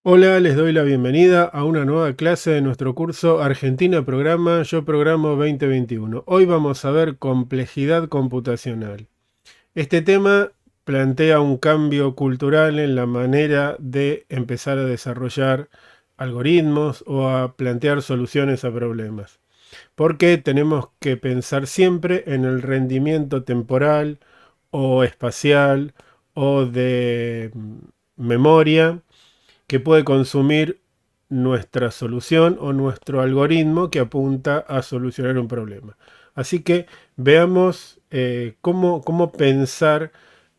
Hola, les doy la bienvenida a una nueva clase de nuestro curso Argentina Programa, Yo Programo 2021. Hoy vamos a ver complejidad computacional. Este tema plantea un cambio cultural en la manera de empezar a desarrollar algoritmos o a plantear soluciones a problemas. Porque tenemos que pensar siempre en el rendimiento temporal o espacial o de memoria que puede consumir nuestra solución o nuestro algoritmo que apunta a solucionar un problema. Así que veamos cómo pensar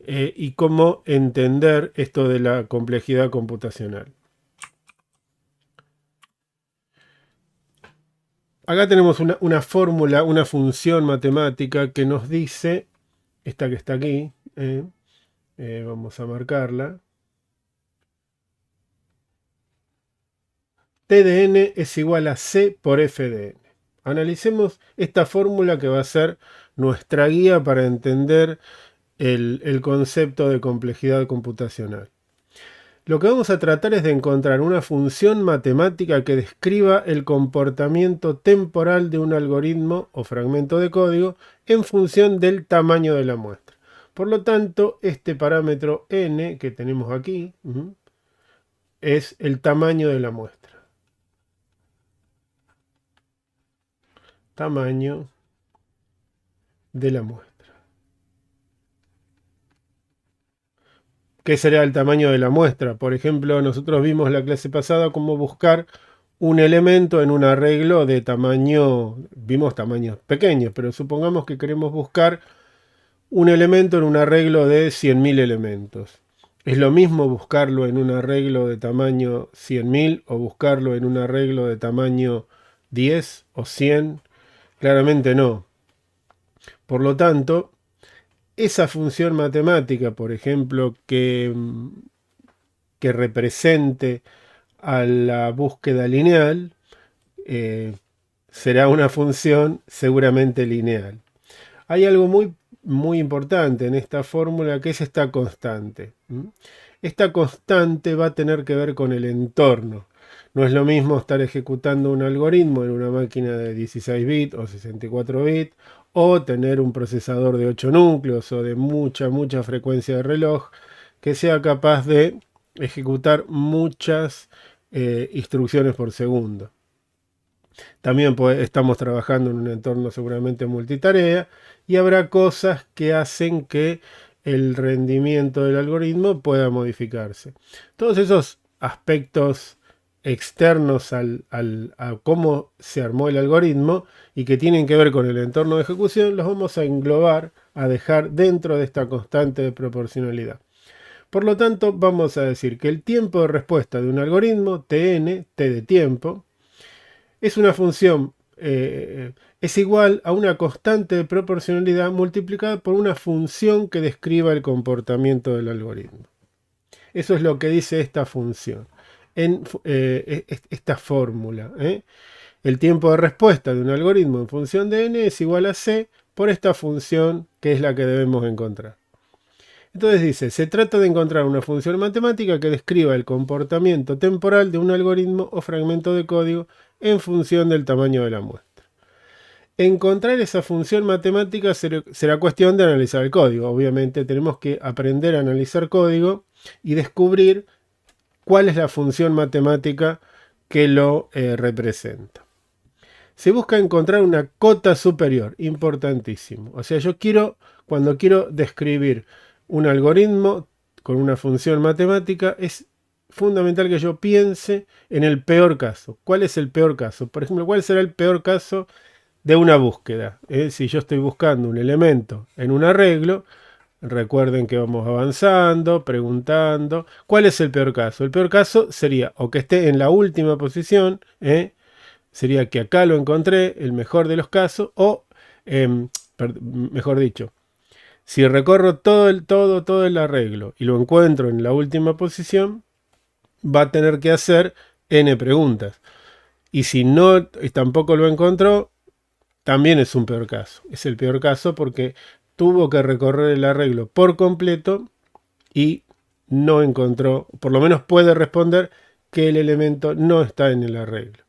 y cómo entender esto de la complejidad computacional. Acá tenemos una fórmula, una función matemática que nos dice, esta que está aquí, vamos a marcarla. T de n es igual a C por F de n. Analicemos esta fórmula que va a ser nuestra guía para entender el concepto de complejidad computacional. Lo que vamos a tratar es de encontrar una función matemática que describa el comportamiento temporal de un algoritmo o fragmento de código en función del tamaño de la muestra. Por lo tanto, este parámetro n que tenemos aquí es el tamaño de la muestra. Tamaño de la muestra. ¿Qué será el tamaño de la muestra? Por ejemplo, nosotros vimos la clase pasada cómo buscar un elemento en un arreglo de tamaño, vimos tamaños pequeños, pero supongamos que queremos buscar un elemento en un arreglo de 100.000 elementos. ¿Es lo mismo buscarlo en un arreglo de tamaño 100.000 o buscarlo en un arreglo de tamaño 10 o 100? Claramente no. Por lo tanto, esa función matemática, por ejemplo, que represente a la búsqueda lineal, será una función seguramente lineal. Hay algo muy importante en esta fórmula que es esta constante. Esta constante va a tener que ver con el entorno. No es lo mismo estar ejecutando un algoritmo en una máquina de 16 bits o 64 bits o tener un procesador de 8 núcleos o de mucha frecuencia de reloj que sea capaz de ejecutar muchas instrucciones por segundo. También estamos trabajando en un entorno seguramente multitarea y habrá cosas que hacen que el rendimiento del algoritmo pueda modificarse. Todos esos aspectos externos a cómo se armó el algoritmo y que tienen que ver con el entorno de ejecución los vamos a englobar, a dejar dentro de esta constante de proporcionalidad. Por lo tanto, vamos a decir que el tiempo de respuesta de un algoritmo, Tn, T de tiempo, es una función, es igual a una constante de proporcionalidad multiplicada por una función que describa el comportamiento del algoritmo. Eso es lo que dice esta función, en esta fórmula. El tiempo de respuesta de un algoritmo en función de n es igual a c por esta función que es la que debemos encontrar. Entonces dice, se trata de encontrar una función matemática que describa el comportamiento temporal de un algoritmo o fragmento de código en función del tamaño de la muestra. Encontrar esa función matemática será cuestión de analizar el código. Obviamente tenemos que aprender a analizar código y descubrir cuál es la función matemática que lo representa. Se busca encontrar una cota superior, importantísimo. O sea, cuando quiero describir un algoritmo con una función matemática, es fundamental que yo piense en el peor caso. ¿Cuál es el peor caso? Por ejemplo, ¿cuál será el peor caso de una búsqueda? Si yo estoy buscando un elemento en un arreglo, recuerden que vamos avanzando, preguntando. ¿Cuál es el peor caso? El peor caso sería o que esté en la última posición, sería que acá lo encontré, el mejor de los casos, o, mejor dicho, si recorro todo el arreglo y lo encuentro en la última posición, va a tener que hacer n preguntas. Y si no, tampoco lo encontró, también es un peor caso. Es el peor caso porque tuvo que recorrer el arreglo por completo y no encontró, por lo menos puede responder que el elemento no está en el arreglo.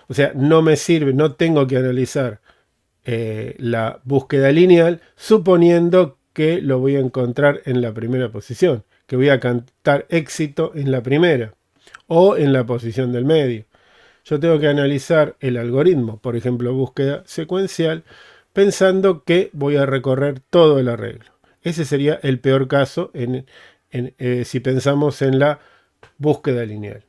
O sea, no me sirve, no tengo que analizar la búsqueda lineal suponiendo que lo voy a encontrar en la primera posición, que voy a cantar éxito en la primera o en la posición del medio. Yo tengo que analizar el algoritmo, por ejemplo, búsqueda secuencial, pensando que voy a recorrer todo el arreglo. Ese sería el peor caso si pensamos en la búsqueda lineal.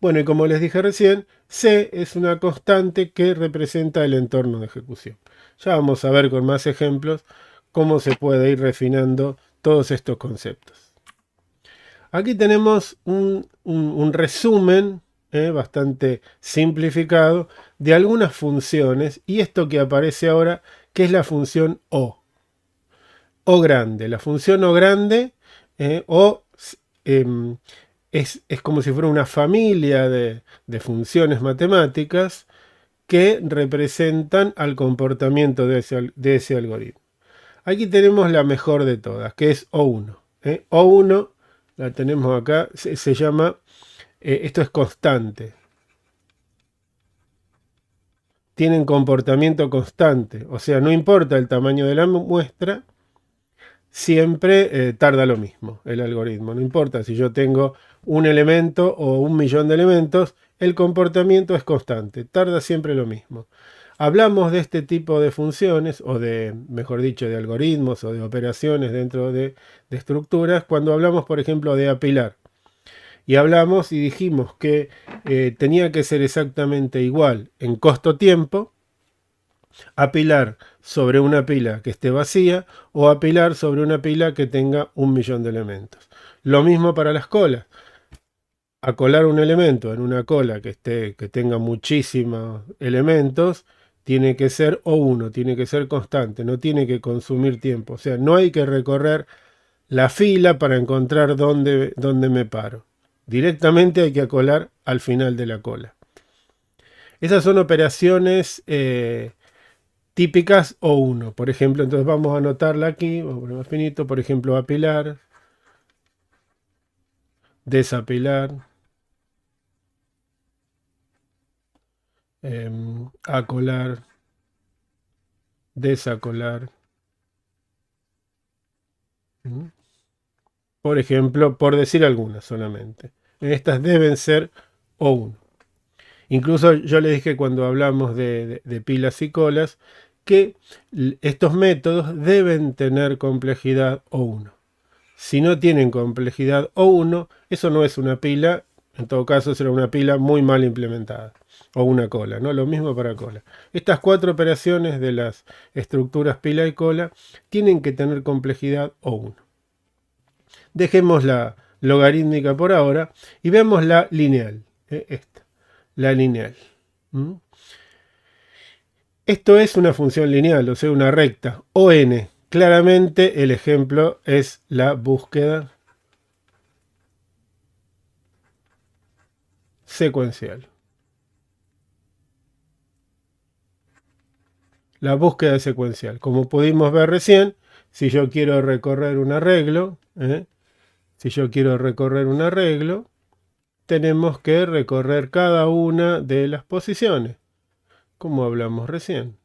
Bueno, y como les dije recién, C es una constante que representa el entorno de ejecución. Ya vamos a ver con más ejemplos cómo se puede ir refinando todos estos conceptos. Aquí tenemos un resumen bastante simplificado de algunas funciones y esto que aparece ahora, que es la función O. O grande. La función O grande O es como si fuera una familia de funciones matemáticas que representan al comportamiento de ese algoritmo. Aquí tenemos la mejor de todas, que es O1. O1 la tenemos acá, se llama, esto es constante. Tienen comportamiento constante, o sea, no importa el tamaño de la muestra, siempre tarda lo mismo el algoritmo. No importa si yo tengo un elemento o 1.000.000 de elementos, el comportamiento es constante, tarda siempre lo mismo. Hablamos de este tipo de funciones, o de, mejor dicho, de algoritmos o de operaciones dentro de estructuras, cuando hablamos, por ejemplo, de apilar. Y hablamos y dijimos que tenía que ser exactamente igual en costo-tiempo, apilar sobre una pila que esté vacía o apilar sobre una pila que tenga 1.000.000 de elementos. Lo mismo para las colas. Acolar un elemento en una cola que tenga muchísimos elementos tiene que ser O1, tiene que ser constante, no tiene que consumir tiempo. O sea, no hay que recorrer la fila para encontrar dónde me paro. Directamente hay que acolar al final de la cola. Esas son operaciones típicas O1, por ejemplo. Entonces vamos a anotarla aquí, vamos a poner más finito, por ejemplo, apilar, desapilar, acolar, desacolar. Por ejemplo, por decir algunas solamente. Estas deben ser O1. Incluso yo les dije cuando hablamos de pilas y colas que estos métodos deben tener complejidad O1. Si no tienen complejidad O1, eso no es una pila, en todo caso será una pila muy mal implementada. O una cola, ¿no? Lo mismo para cola. Estas 4 operaciones de las estructuras pila y cola tienen que tener complejidad O1. Dejemos la logarítmica por ahora y vemos la lineal. Esta, la lineal. Esto es una función lineal, o sea, una recta. ON. Claramente el ejemplo es la búsqueda secuencial. La búsqueda secuencial. Como pudimos ver recién, si yo quiero recorrer un arreglo, tenemos que recorrer cada una de las posiciones, como hablamos recién.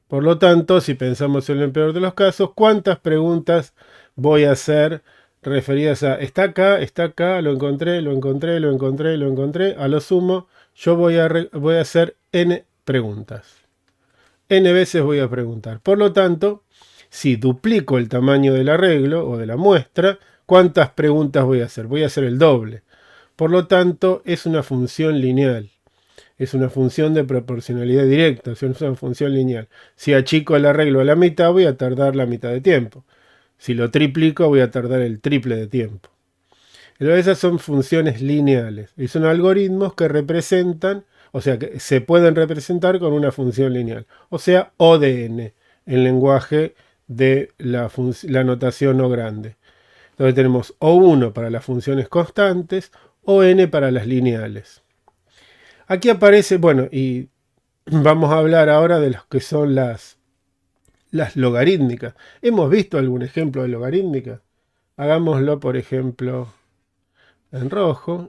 Por lo tanto, si pensamos en el peor de los casos, ¿cuántas preguntas voy a hacer referidas a está acá, lo encontré? A lo sumo, yo voy a hacer n preguntas. N veces voy a preguntar. Por lo tanto, si duplico el tamaño del arreglo o de la muestra, ¿cuántas preguntas voy a hacer? Voy a hacer el doble. Por lo tanto, es una función lineal. Es una función de proporcionalidad directa, es una función lineal. Si achico el arreglo a la mitad, voy a tardar la mitad de tiempo. Si lo triplico, voy a tardar el triple de tiempo. Pero esas son funciones lineales y son algoritmos que representan, o sea, que se pueden representar con una función lineal. O sea, O de n, en lenguaje de la notación O grande. Entonces tenemos O1 para las funciones constantes, ON para las lineales. Aquí aparece, bueno, y vamos a hablar ahora de lo que son las logarítmicas. ¿Hemos visto algún ejemplo de logarítmica? Hagámoslo, por ejemplo, en rojo.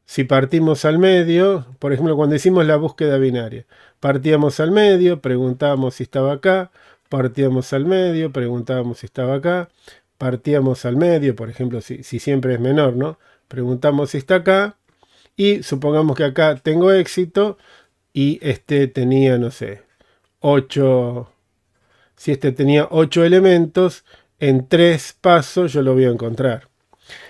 Si partimos al medio, por ejemplo, cuando hicimos la búsqueda binaria, partíamos al medio, preguntábamos si estaba acá, partíamos al medio, preguntábamos si estaba acá, partíamos al medio, por ejemplo, si siempre es menor, ¿no? Preguntamos si está acá y supongamos que acá tengo éxito y este tenía, no sé, 8, si este tenía 8 elementos, en 3 pasos yo lo voy a encontrar.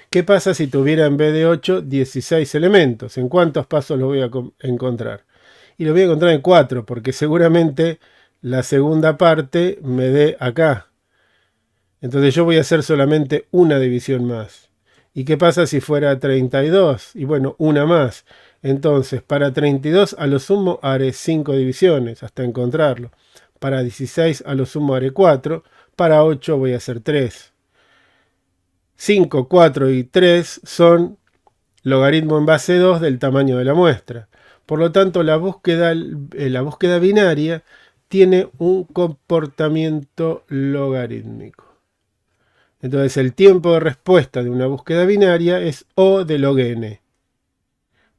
¿Qué pasa si tuviera en vez de 8, 16 elementos? ¿En cuántos pasos lo voy a encontrar? Y lo voy a encontrar en 4, porque seguramente la segunda parte me dé acá. Entonces yo voy a hacer solamente una división más. ¿Y qué pasa si fuera 32? Y bueno, una más. Entonces, para 32 a lo sumo haré 5 divisiones hasta encontrarlo. Para 16 a lo sumo haré 4. Para 8 voy a hacer 3. 5, 4 y 3 son logaritmo en base 2 del tamaño de la muestra. Por lo tanto, la búsqueda binaria tiene un comportamiento logarítmico. Entonces, el tiempo de respuesta de una búsqueda binaria es O de log n.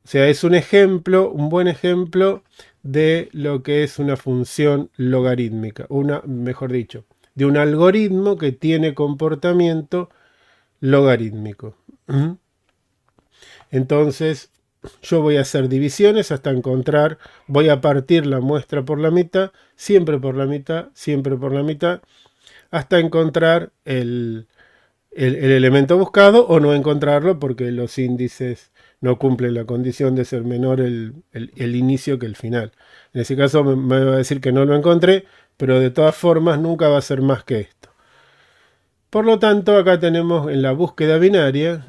O sea, es un ejemplo, un buen ejemplo de lo que es una función logarítmica, mejor dicho, de un algoritmo que tiene comportamiento logarítmico. Entonces, yo voy a hacer divisiones hasta encontrar, voy a partir la muestra por la mitad, siempre por la mitad, siempre por la mitad, hasta encontrar el elemento buscado o no encontrarlo porque los índices no cumplen la condición de ser menor el inicio que el final. En ese caso me va a decir que no lo encontré, pero de todas formas nunca va a ser más que esto. Por lo tanto, acá tenemos en la búsqueda binaria,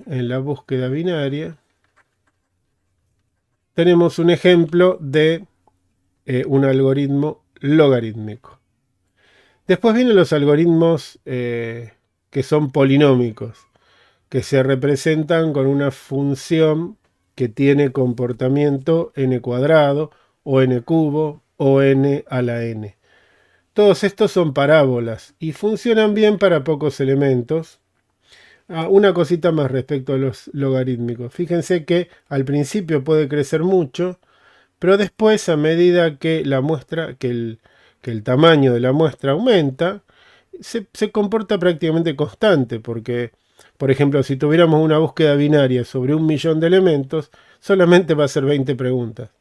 tenemos un ejemplo de un algoritmo logarítmico. Después vienen los algoritmos que son polinómicos, que se representan con una función que tiene comportamiento n cuadrado, o n cubo, o n a la n. Todos estos son parábolas y funcionan bien para pocos elementos. Una cosita más respecto a los logarítmicos. Fíjense que al principio puede crecer mucho, pero después, a medida que la muestra, que el tamaño de la muestra aumenta, se comporta prácticamente constante, porque, por ejemplo, si tuviéramos una búsqueda binaria sobre 1.000.000 de elementos, solamente va a ser 20 preguntas.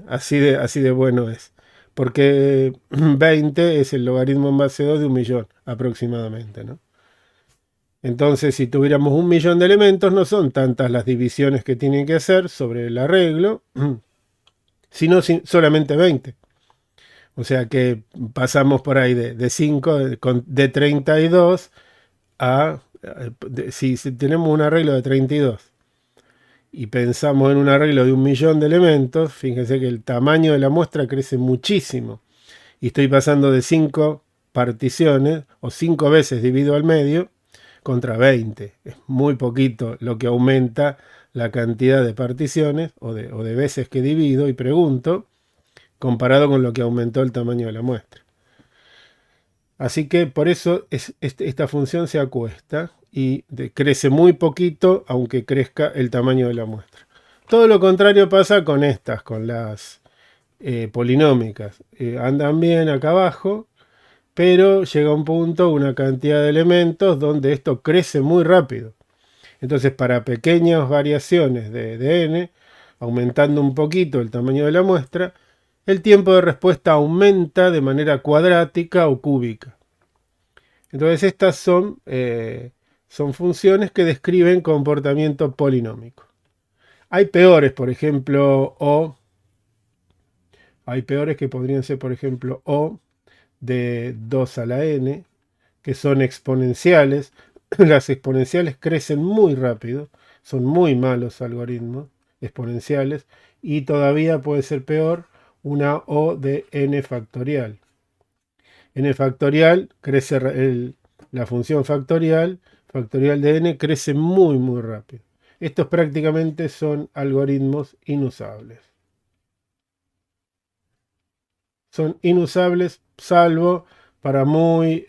Así de bueno es. Porque 20 es el logaritmo en base 2 de 1.000.000 aproximadamente, ¿no? Entonces, si tuviéramos 1.000.000 de elementos, no son tantas las divisiones que tienen que hacer sobre el arreglo, sino solamente 20. O sea que pasamos por ahí de 5, de 32 a... Si tenemos un arreglo de 32 y pensamos en un arreglo de 1.000.000 de elementos, fíjense que el tamaño de la muestra crece muchísimo. Y estoy pasando de 5 particiones, o 5 veces dividido al medio, contra 20. Es muy poquito lo que aumenta la cantidad de particiones o de veces que divido y pregunto, comparado con lo que aumentó el tamaño de la muestra. Así que por eso esta función se acuesta y crece muy poquito, aunque crezca el tamaño de la muestra. Todo lo contrario pasa con estas, con las polinómicas. Andan bien acá abajo, pero llega un punto, una cantidad de elementos donde esto crece muy rápido. Entonces, para pequeñas variaciones de n, aumentando un poquito el tamaño de la muestra, el tiempo de respuesta aumenta de manera cuadrática o cúbica. Entonces, estas son funciones que describen comportamiento polinómico. Hay peores, por ejemplo, hay peores que podrían ser, por ejemplo, O de 2 a la n, que son exponenciales. Las exponenciales crecen muy rápido, son muy malos algoritmos exponenciales, y todavía puede ser peor una O de n factorial. N factorial crece, la función factorial de n crece muy rápido. Estos prácticamente son algoritmos inusables. Son inusables salvo para muy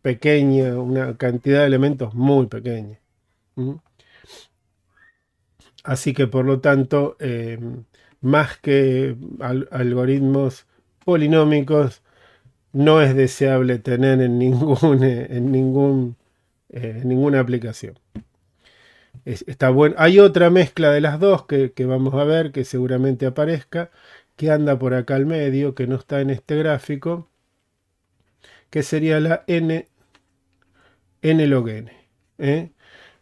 pequeña, una cantidad de elementos muy pequeña. Así que por lo tanto, más que algoritmos polinómicos, no es deseable tener en ninguna aplicación. Está bueno. Hay otra mezcla de las dos que vamos a ver, que seguramente aparezca, que anda por acá al medio, que no está en este gráfico, que sería la nlog n.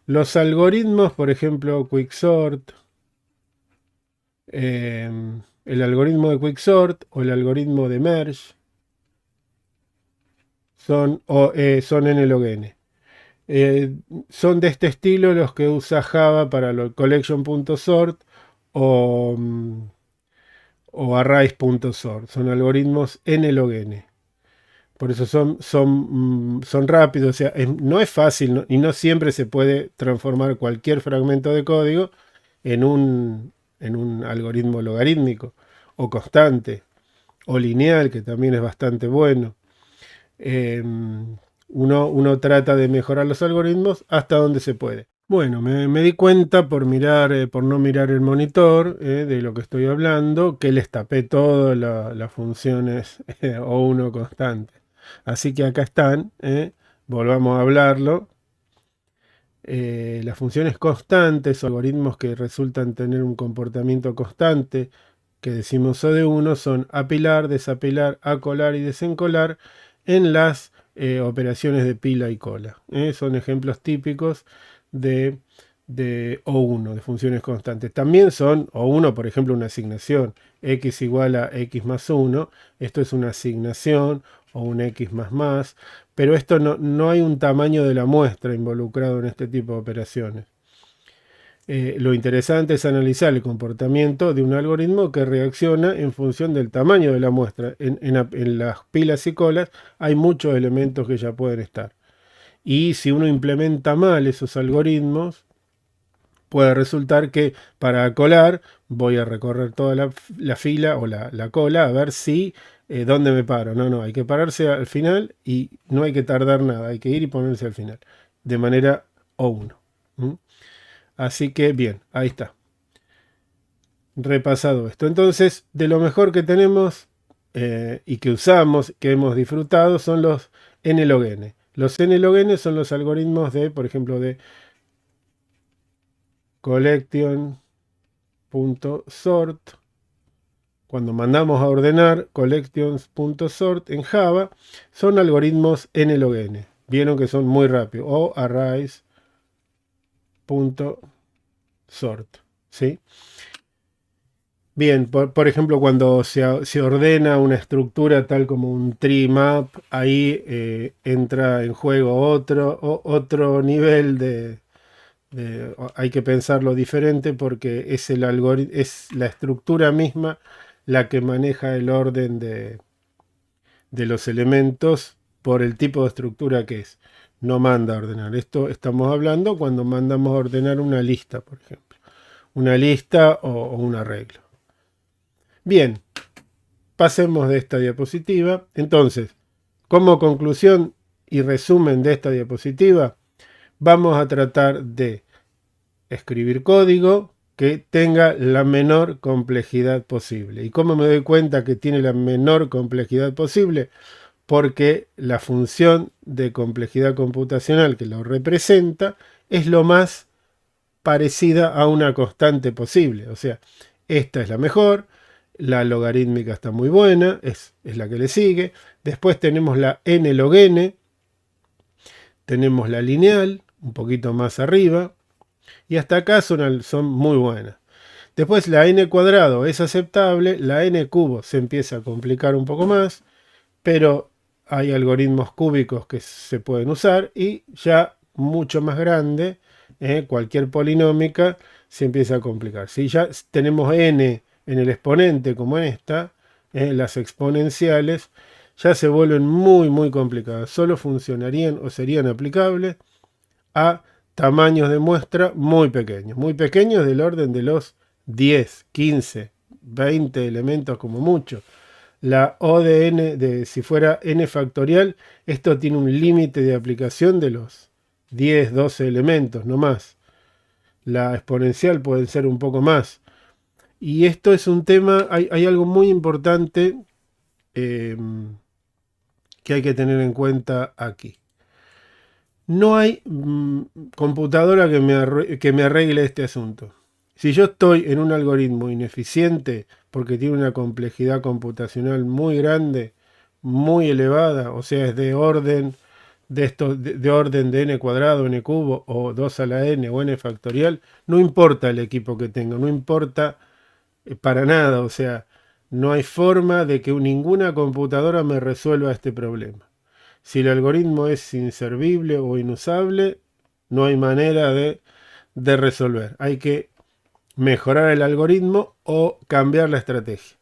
Los algoritmos, por ejemplo, Quicksort, el algoritmo de Quicksort o el algoritmo de Merge son nlog n. Son de este estilo los que usa Java para lo collection.sort o arrays.sort. Son algoritmos nlog n. Por eso son rápidos. O sea, no es fácil y no siempre se puede transformar cualquier fragmento de código en un algoritmo logarítmico o constante o lineal, que también es bastante bueno. Uno trata de mejorar los algoritmos hasta donde se puede. Bueno, me di cuenta por no mirar el monitor de lo que estoy hablando, que les tapé todas las funciones O1 constante. Así que acá están, volvamos a hablarlo. Las funciones constantes, algoritmos que resultan tener un comportamiento constante, que decimos O de 1, son apilar, desapilar, acolar y desencolar en las operaciones de pila y cola. Son ejemplos típicos de O1, de funciones constantes. También son O1, por ejemplo, una asignación, x igual a x más 1. Esto es una asignación o un x más, pero esto no hay un tamaño de la muestra involucrado en este tipo de operaciones. Lo interesante es analizar el comportamiento de un algoritmo que reacciona en función del tamaño de la muestra. En las pilas y colas hay muchos elementos que ya pueden estar. Y si uno implementa mal esos algoritmos, puede resultar que para colar voy a recorrer toda la fila o la cola a ver si dónde me paro. No, hay que pararse al final y no hay que tardar nada, hay que ir y ponerse al final, de manera O1. Así que bien, ahí está. Repasado esto. Entonces, de lo mejor que tenemos y que usamos, que hemos disfrutado, son los nlog n. Los nlog n son los algoritmos de, por ejemplo, de collection.sort. Cuando mandamos a ordenar collections.sort en Java, son algoritmos nlog n. Vieron que son muy rápidos. O arrays.sort. ¿Sí? Bien, por ejemplo, cuando se ordena una estructura tal como un tree map, ahí entra en juego otro nivel hay que pensarlo diferente porque es es la estructura misma la que maneja el orden de los elementos por el tipo de estructura que es. No manda a ordenar. Esto estamos hablando cuando mandamos a ordenar una lista, por ejemplo. Una lista o un arreglo. Bien, pasemos de esta diapositiva. Entonces, como conclusión y resumen de esta diapositiva, vamos a tratar de escribir código que tenga la menor complejidad posible. ¿Y cómo me doy cuenta que tiene la menor complejidad posible? Porque la función de complejidad computacional que lo representa es lo más parecida a una constante posible. O sea, esta es la mejor, la logarítmica está muy buena, es la que le sigue. Después tenemos la nlog n, tenemos la lineal, un poquito más arriba, y hasta acá son muy buenas. Después la n cuadrado es aceptable, la n cubo se empieza a complicar un poco más, pero hay algoritmos cúbicos que se pueden usar y ya mucho más grande, cualquier polinómica se empieza a complicar. Si ya tenemos n en el exponente como esta, las exponenciales ya se vuelven muy complicadas. Solo funcionarían o serían aplicables a tamaños de muestra muy pequeños del orden de los 10, 15, 20 elementos como mucho. La O de n, si fuera n factorial, esto tiene un límite de aplicación de los 10, 12 elementos, no más. la exponencial pueden ser un poco más. Y esto es un tema, hay algo muy importante eh, que hay que tener en cuenta aquí. No hay computadora que me arregle este asunto. Si yo estoy en un algoritmo ineficiente porque tiene una complejidad computacional muy grande, muy elevada, o sea, es de orden de orden de n cuadrado, n cubo, o 2 a la n o n factorial, no importa el equipo que tenga, no importa para nada, o sea, no hay forma de que ninguna computadora me resuelva este problema. Si el algoritmo es inservible o inusable, no hay manera de resolver. Hay que mejorar el algoritmo o cambiar la estrategia.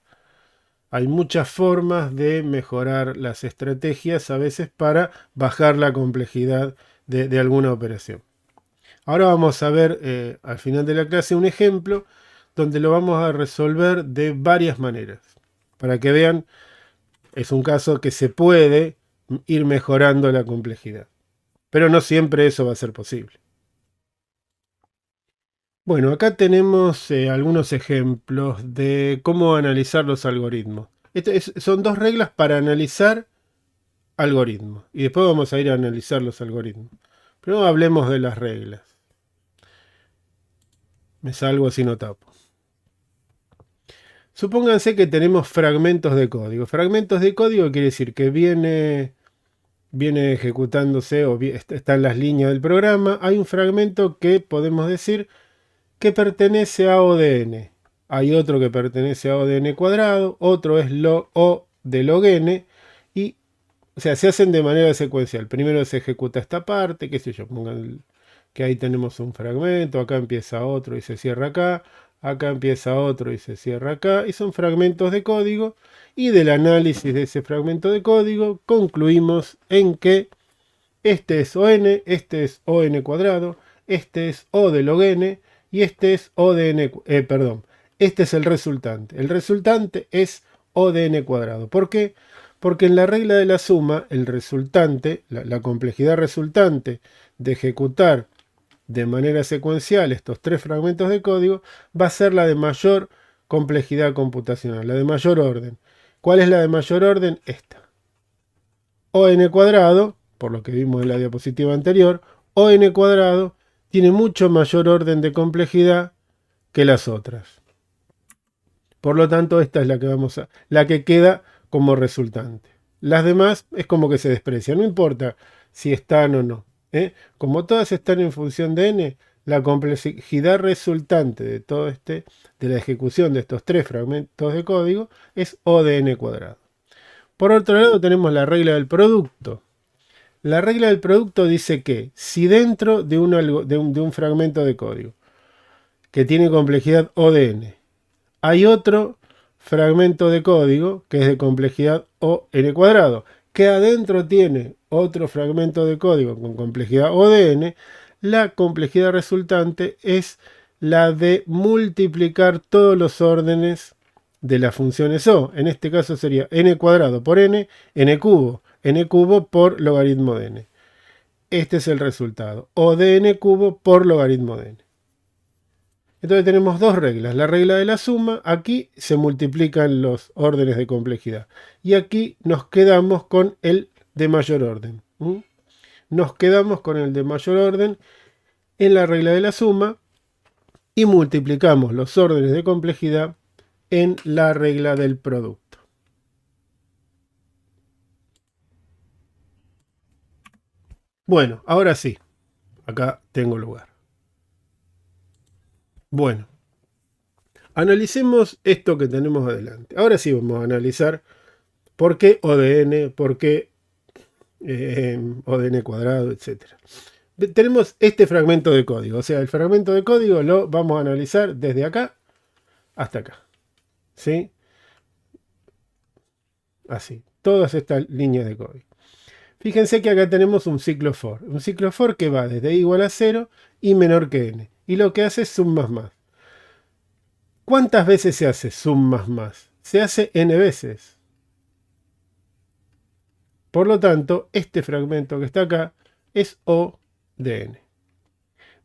Hay muchas formas de mejorar las estrategias a veces para bajar la complejidad de alguna operación. Ahora vamos a ver al final de la clase un ejemplo donde lo vamos a resolver de varias maneras. Para que vean, es un caso que se puede ir mejorando la complejidad. Pero no siempre eso va a ser posible. Bueno, acá tenemos algunos ejemplos de cómo analizar los algoritmos. Son dos reglas para analizar algoritmos. Y después vamos a ir a analizar los algoritmos. Primero hablemos de las reglas. Me salgo si no tapo. Supónganse que tenemos fragmentos de código. Fragmentos de código quiere decir que viene ejecutándose o está en las líneas del programa. Hay un fragmento que podemos decir que pertenece a O de n. Hay otro que pertenece a O de n cuadrado, otro es O de log n, y o sea, se hacen de manera secuencial. Primero se ejecuta esta parte, qué sé yo, pongan que ahí tenemos un fragmento, acá empieza otro y se cierra acá empieza otro y se cierra acá, y son fragmentos de código, y del análisis de ese fragmento de código concluimos en que este es ON, este es ON cuadrado, este es O de log n, y este es O de n, perdón, este es el resultante. El resultante es O de n cuadrado. ¿Por qué? Porque en la regla de la suma, el resultante, la complejidad resultante de ejecutar de manera secuencial estos tres fragmentos de código va a ser la de mayor complejidad computacional, la de mayor orden. ¿Cuál es la de mayor orden? Esta. ON cuadrado, por lo que vimos en la diapositiva anterior, ON cuadrado tiene mucho mayor orden de complejidad que las otras. Por lo tanto, esta es la que queda como resultante. Las demás es como que se desprecian, no importa si están o no. Como todas están en función de n, la complejidad resultante de la ejecución de estos tres fragmentos de código es O de n cuadrado. Por otro lado tenemos la regla del producto. La regla del producto dice que si dentro de un fragmento de código que tiene complejidad O de n hay otro fragmento de código que es de complejidad O n cuadrado, que adentro tiene otro fragmento de código con complejidad O de n, la complejidad resultante es la de multiplicar todos los órdenes de las funciones O. En este caso sería n cuadrado por n cubo por logaritmo de n. Este es el resultado, O de n cubo por logaritmo de n. Entonces tenemos dos reglas. La regla de la suma, aquí se multiplican los órdenes de complejidad. Y aquí nos quedamos con el de mayor orden. Nos quedamos con el de mayor orden en la regla de la suma y multiplicamos los órdenes de complejidad en la regla del producto. Bueno, ahora sí, acá tengo lugar. Bueno, analicemos esto que tenemos adelante. Ahora sí vamos a analizar por qué O de n, por qué O de n cuadrado, etc. Tenemos este fragmento de código, o sea, el fragmento de código lo vamos a analizar desde acá hasta acá. ¿Sí? Así, todas estas líneas de código. Fíjense que acá tenemos un ciclo for. Un ciclo for que va desde i igual a 0 y menor que n. Y lo que hace es sum más más. ¿Cuántas veces se hace sum más más? Se hace n veces. Por lo tanto, este fragmento que está acá es O de n.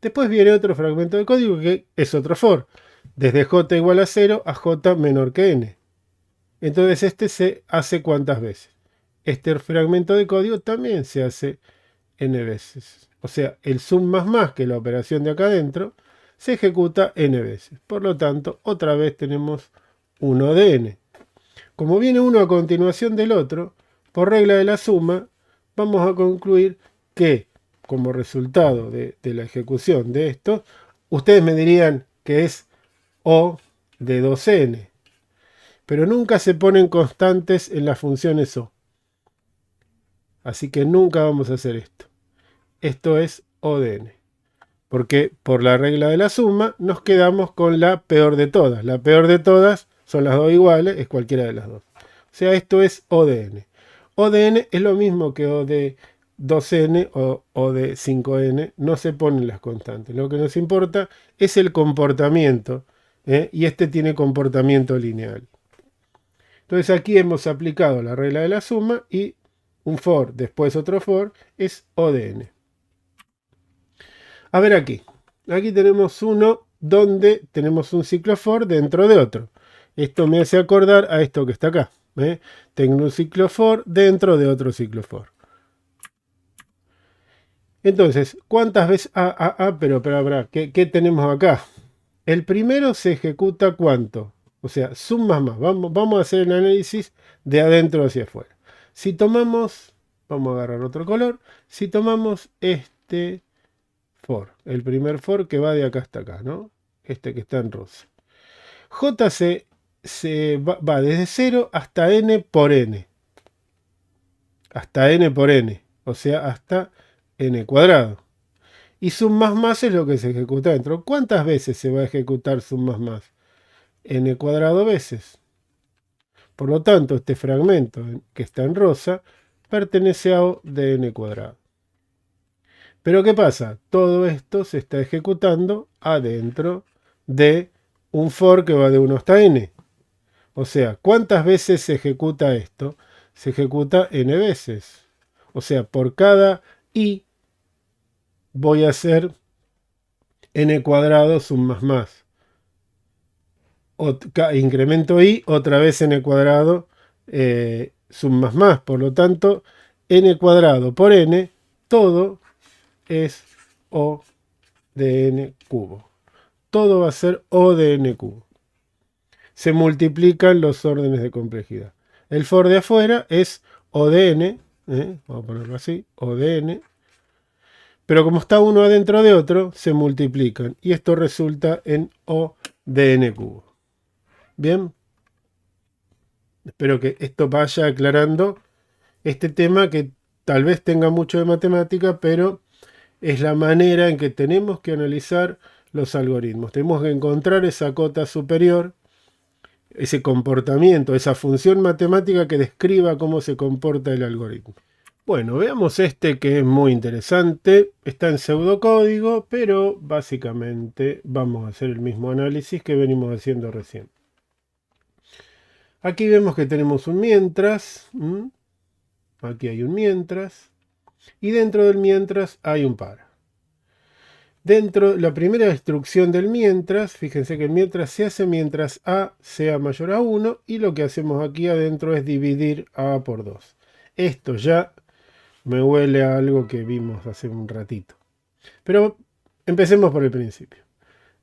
Después viene otro fragmento de código que es otro for. Desde j igual a 0 a j menor que n. Entonces este se hace ¿cuántas veces? Este fragmento de código también se hace n veces. O sea, el sum más, que es la operación de acá adentro, se ejecuta n veces. Por lo tanto, otra vez tenemos 1 de n. Como viene uno a continuación del otro, por regla de la suma, vamos a concluir que, como resultado de la ejecución de esto, ustedes me dirían que es O de 2n. Pero nunca se ponen constantes en las funciones O. Así que nunca vamos a hacer esto. Esto es O de n. Porque por la regla de la suma nos quedamos con la peor de todas. La peor de todas son las dos iguales, es cualquiera de las dos. O sea, esto es O de n. O de n es lo mismo que O de 2n o de 5n. No se ponen las constantes. Lo que nos importa es el comportamiento. Y este tiene comportamiento lineal. Entonces aquí hemos aplicado la regla de la suma y un for, después otro for, es O de n. A ver aquí. Aquí tenemos uno donde tenemos un ciclo for dentro de otro. Esto me hace acordar a esto que está acá. Tengo un ciclo for dentro de otro ciclo for. Entonces, ¿cuántas veces? Pero, ¿qué tenemos acá? El primero se ejecuta ¿cuánto? O sea, sum más. Vamos a hacer el análisis de adentro hacia afuera. Si tomamos, vamos a agarrar otro color. Si tomamos este for, el primer for que va de acá hasta acá, ¿no? Este que está en rosa. J va desde 0 hasta n por n. Hasta n por n. O sea, hasta n cuadrado. Y sum más es lo que se ejecuta dentro. ¿Cuántas veces se va a ejecutar sum más? N cuadrado veces. Por lo tanto, este fragmento que está en rosa pertenece a O de n cuadrado. Pero ¿qué pasa? Todo esto se está ejecutando adentro de un for que va de 1 hasta n. O sea, ¿cuántas veces se ejecuta esto? Se ejecuta n veces. O sea, por cada i voy a hacer n cuadrado sum más. Incremento i, otra vez n cuadrado sum más. Por lo tanto, n cuadrado por n, todo es O de n cubo. Todo va a ser O de n cubo. Se multiplican los órdenes de complejidad. El for de afuera es O de n, vamos a ponerlo así, O de n. Pero como está uno adentro de otro, se multiplican. Y esto resulta en O de n cubo. Bien. Espero que esto vaya aclarando este tema que tal vez tenga mucho de matemática, pero es la manera en que tenemos que analizar los algoritmos. Tenemos que encontrar esa cota superior, ese comportamiento, esa función matemática que describa cómo se comporta el algoritmo. Bueno, veamos este que es muy interesante. Está en pseudocódigo, pero básicamente vamos a hacer el mismo análisis que venimos haciendo recién. Aquí vemos que tenemos un mientras. Aquí hay un mientras. Y dentro del mientras hay un para. Dentro de la primera instrucción del mientras, fíjense que el mientras se hace mientras a sea mayor a 1. Y lo que hacemos aquí adentro es dividir a por 2. Esto ya me huele a algo que vimos hace un ratito. Pero empecemos por el principio.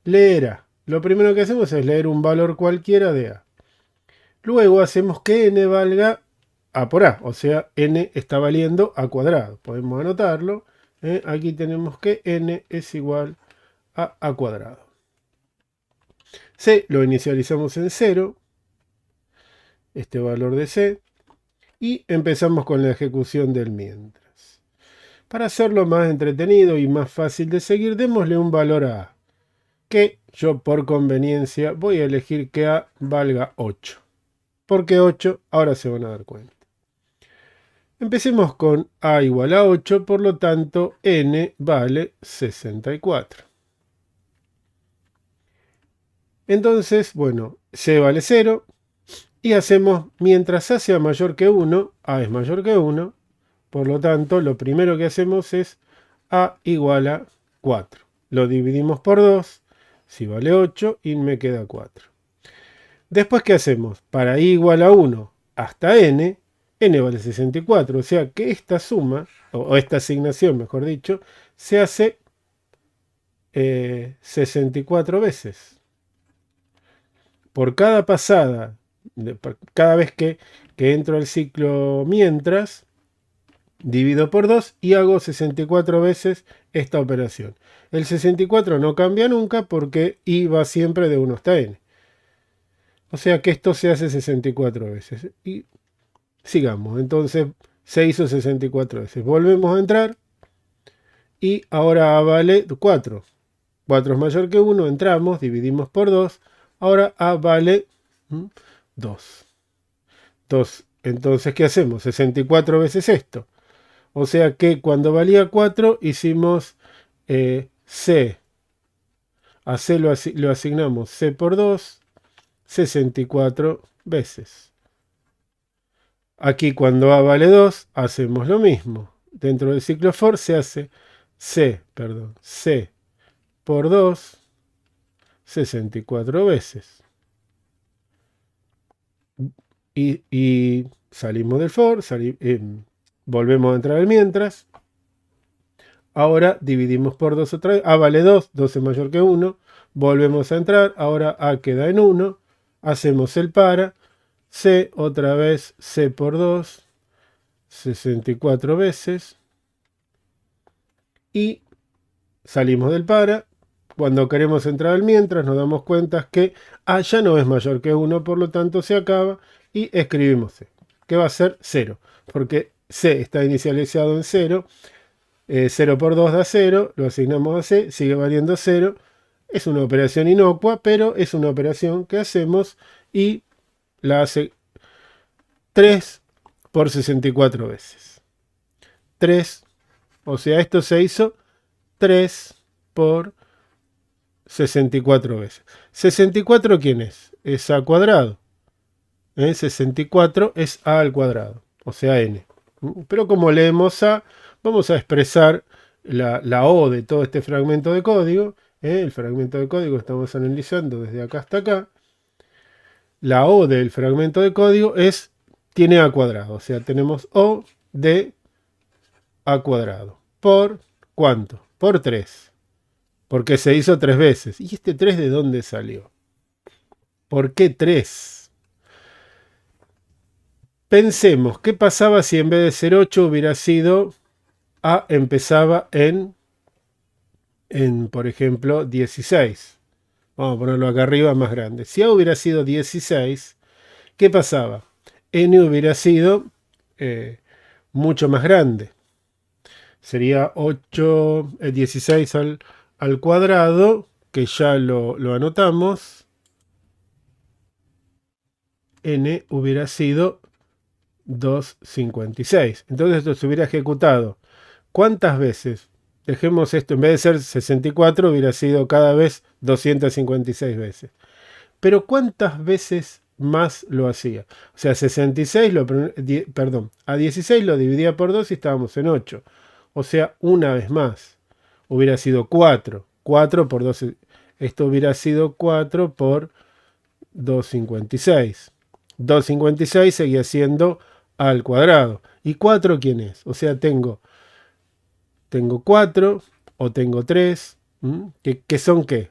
Leer a. Lo primero que hacemos es leer un valor cualquiera de a. Luego hacemos que n valga a por a, o sea, n está valiendo a cuadrado. Podemos anotarlo. Aquí tenemos que n es igual a cuadrado. C lo inicializamos en 0, este valor de C, y empezamos con la ejecución del mientras. Para hacerlo más entretenido y más fácil de seguir, démosle un valor a a, que yo por conveniencia voy a elegir que a valga 8. ¿Por qué 8? Ahora se van a dar cuenta. Empecemos con a igual a 8, por lo tanto n vale 64. Entonces, bueno, c vale 0 y hacemos mientras a sea mayor que 1, a es mayor que 1, por lo tanto lo primero que hacemos es a igual a 4. lo dividimos por 2, si vale 8 y me queda 4. Después, ¿qué hacemos? Para i igual a 1 hasta n vale 64, o sea que esta suma, o esta asignación mejor dicho, se hace 64 veces. Por cada pasada, cada vez que entro al ciclo mientras, divido por 2 y hago 64 veces esta operación. El 64 no cambia nunca porque i va siempre de 1 hasta n. O sea que esto se hace 64 veces. Y sigamos. Entonces se hizo 64 veces. Volvemos a entrar. Y ahora a vale 4. 4 es mayor que 1. Entramos. Dividimos por 2. Ahora a vale 2. 2. Entonces, ¿qué hacemos? 64 veces esto. O sea que cuando valía 4 hicimos C. A C lo asignamos C por 2. 64 veces. Aquí cuando A vale 2, hacemos lo mismo. Dentro del ciclo for se hace C por 2, 64 veces. Y salimos del for, volvemos a entrar al mientras. Ahora dividimos por 2 otra vez. A vale 2, 2 es mayor que 1. Volvemos a entrar. Ahora A queda en 1. Hacemos el para. C, otra vez C por 2, 64 veces. Y salimos del para. Cuando queremos entrar al mientras nos damos cuenta que A ya no es mayor que 1, por lo tanto se acaba y escribimos C, que va a ser 0, porque C está inicializado en 0. 0 por 2 da 0, lo asignamos a C, sigue valiendo 0. Es una operación inocua, pero es una operación que hacemos y la hace 3 por 64 veces. 3, o sea, esto se hizo 3 por 64 veces. 64, ¿quién es? Es a cuadrado. 64 es a al cuadrado, o sea, n. Pero como leemos a, vamos a expresar la O de todo este fragmento de código. El fragmento de código estamos analizando desde acá hasta acá. La O del fragmento de código tiene a cuadrado, o sea, tenemos O de a cuadrado. ¿Por cuánto? Por 3. Porque se hizo 3 veces. ¿Y este 3 de dónde salió? ¿Por qué 3? Pensemos, ¿qué pasaba si en vez de ser 8 hubiera sido A empezaba en, por ejemplo, 16? Vamos a ponerlo acá arriba más grande. Si A hubiera sido 16, ¿qué pasaba? N hubiera sido mucho más grande. Sería 16 al cuadrado, que ya lo anotamos. N hubiera sido 256. Entonces esto se hubiera ejecutado. ¿Cuántas veces? Dejemos esto, en vez de ser 64, hubiera sido cada vez 256 veces. Pero ¿cuántas veces más lo hacía? O sea, 66 a 16 lo dividía por 2 y estábamos en 8. O sea, una vez más. Hubiera sido 4. 4 por 2. Esto hubiera sido 4 por 256. 256 seguía siendo a al cuadrado. ¿Y 4 quién es? O sea, tengo 4 o tengo 3. ¿Qué son qué?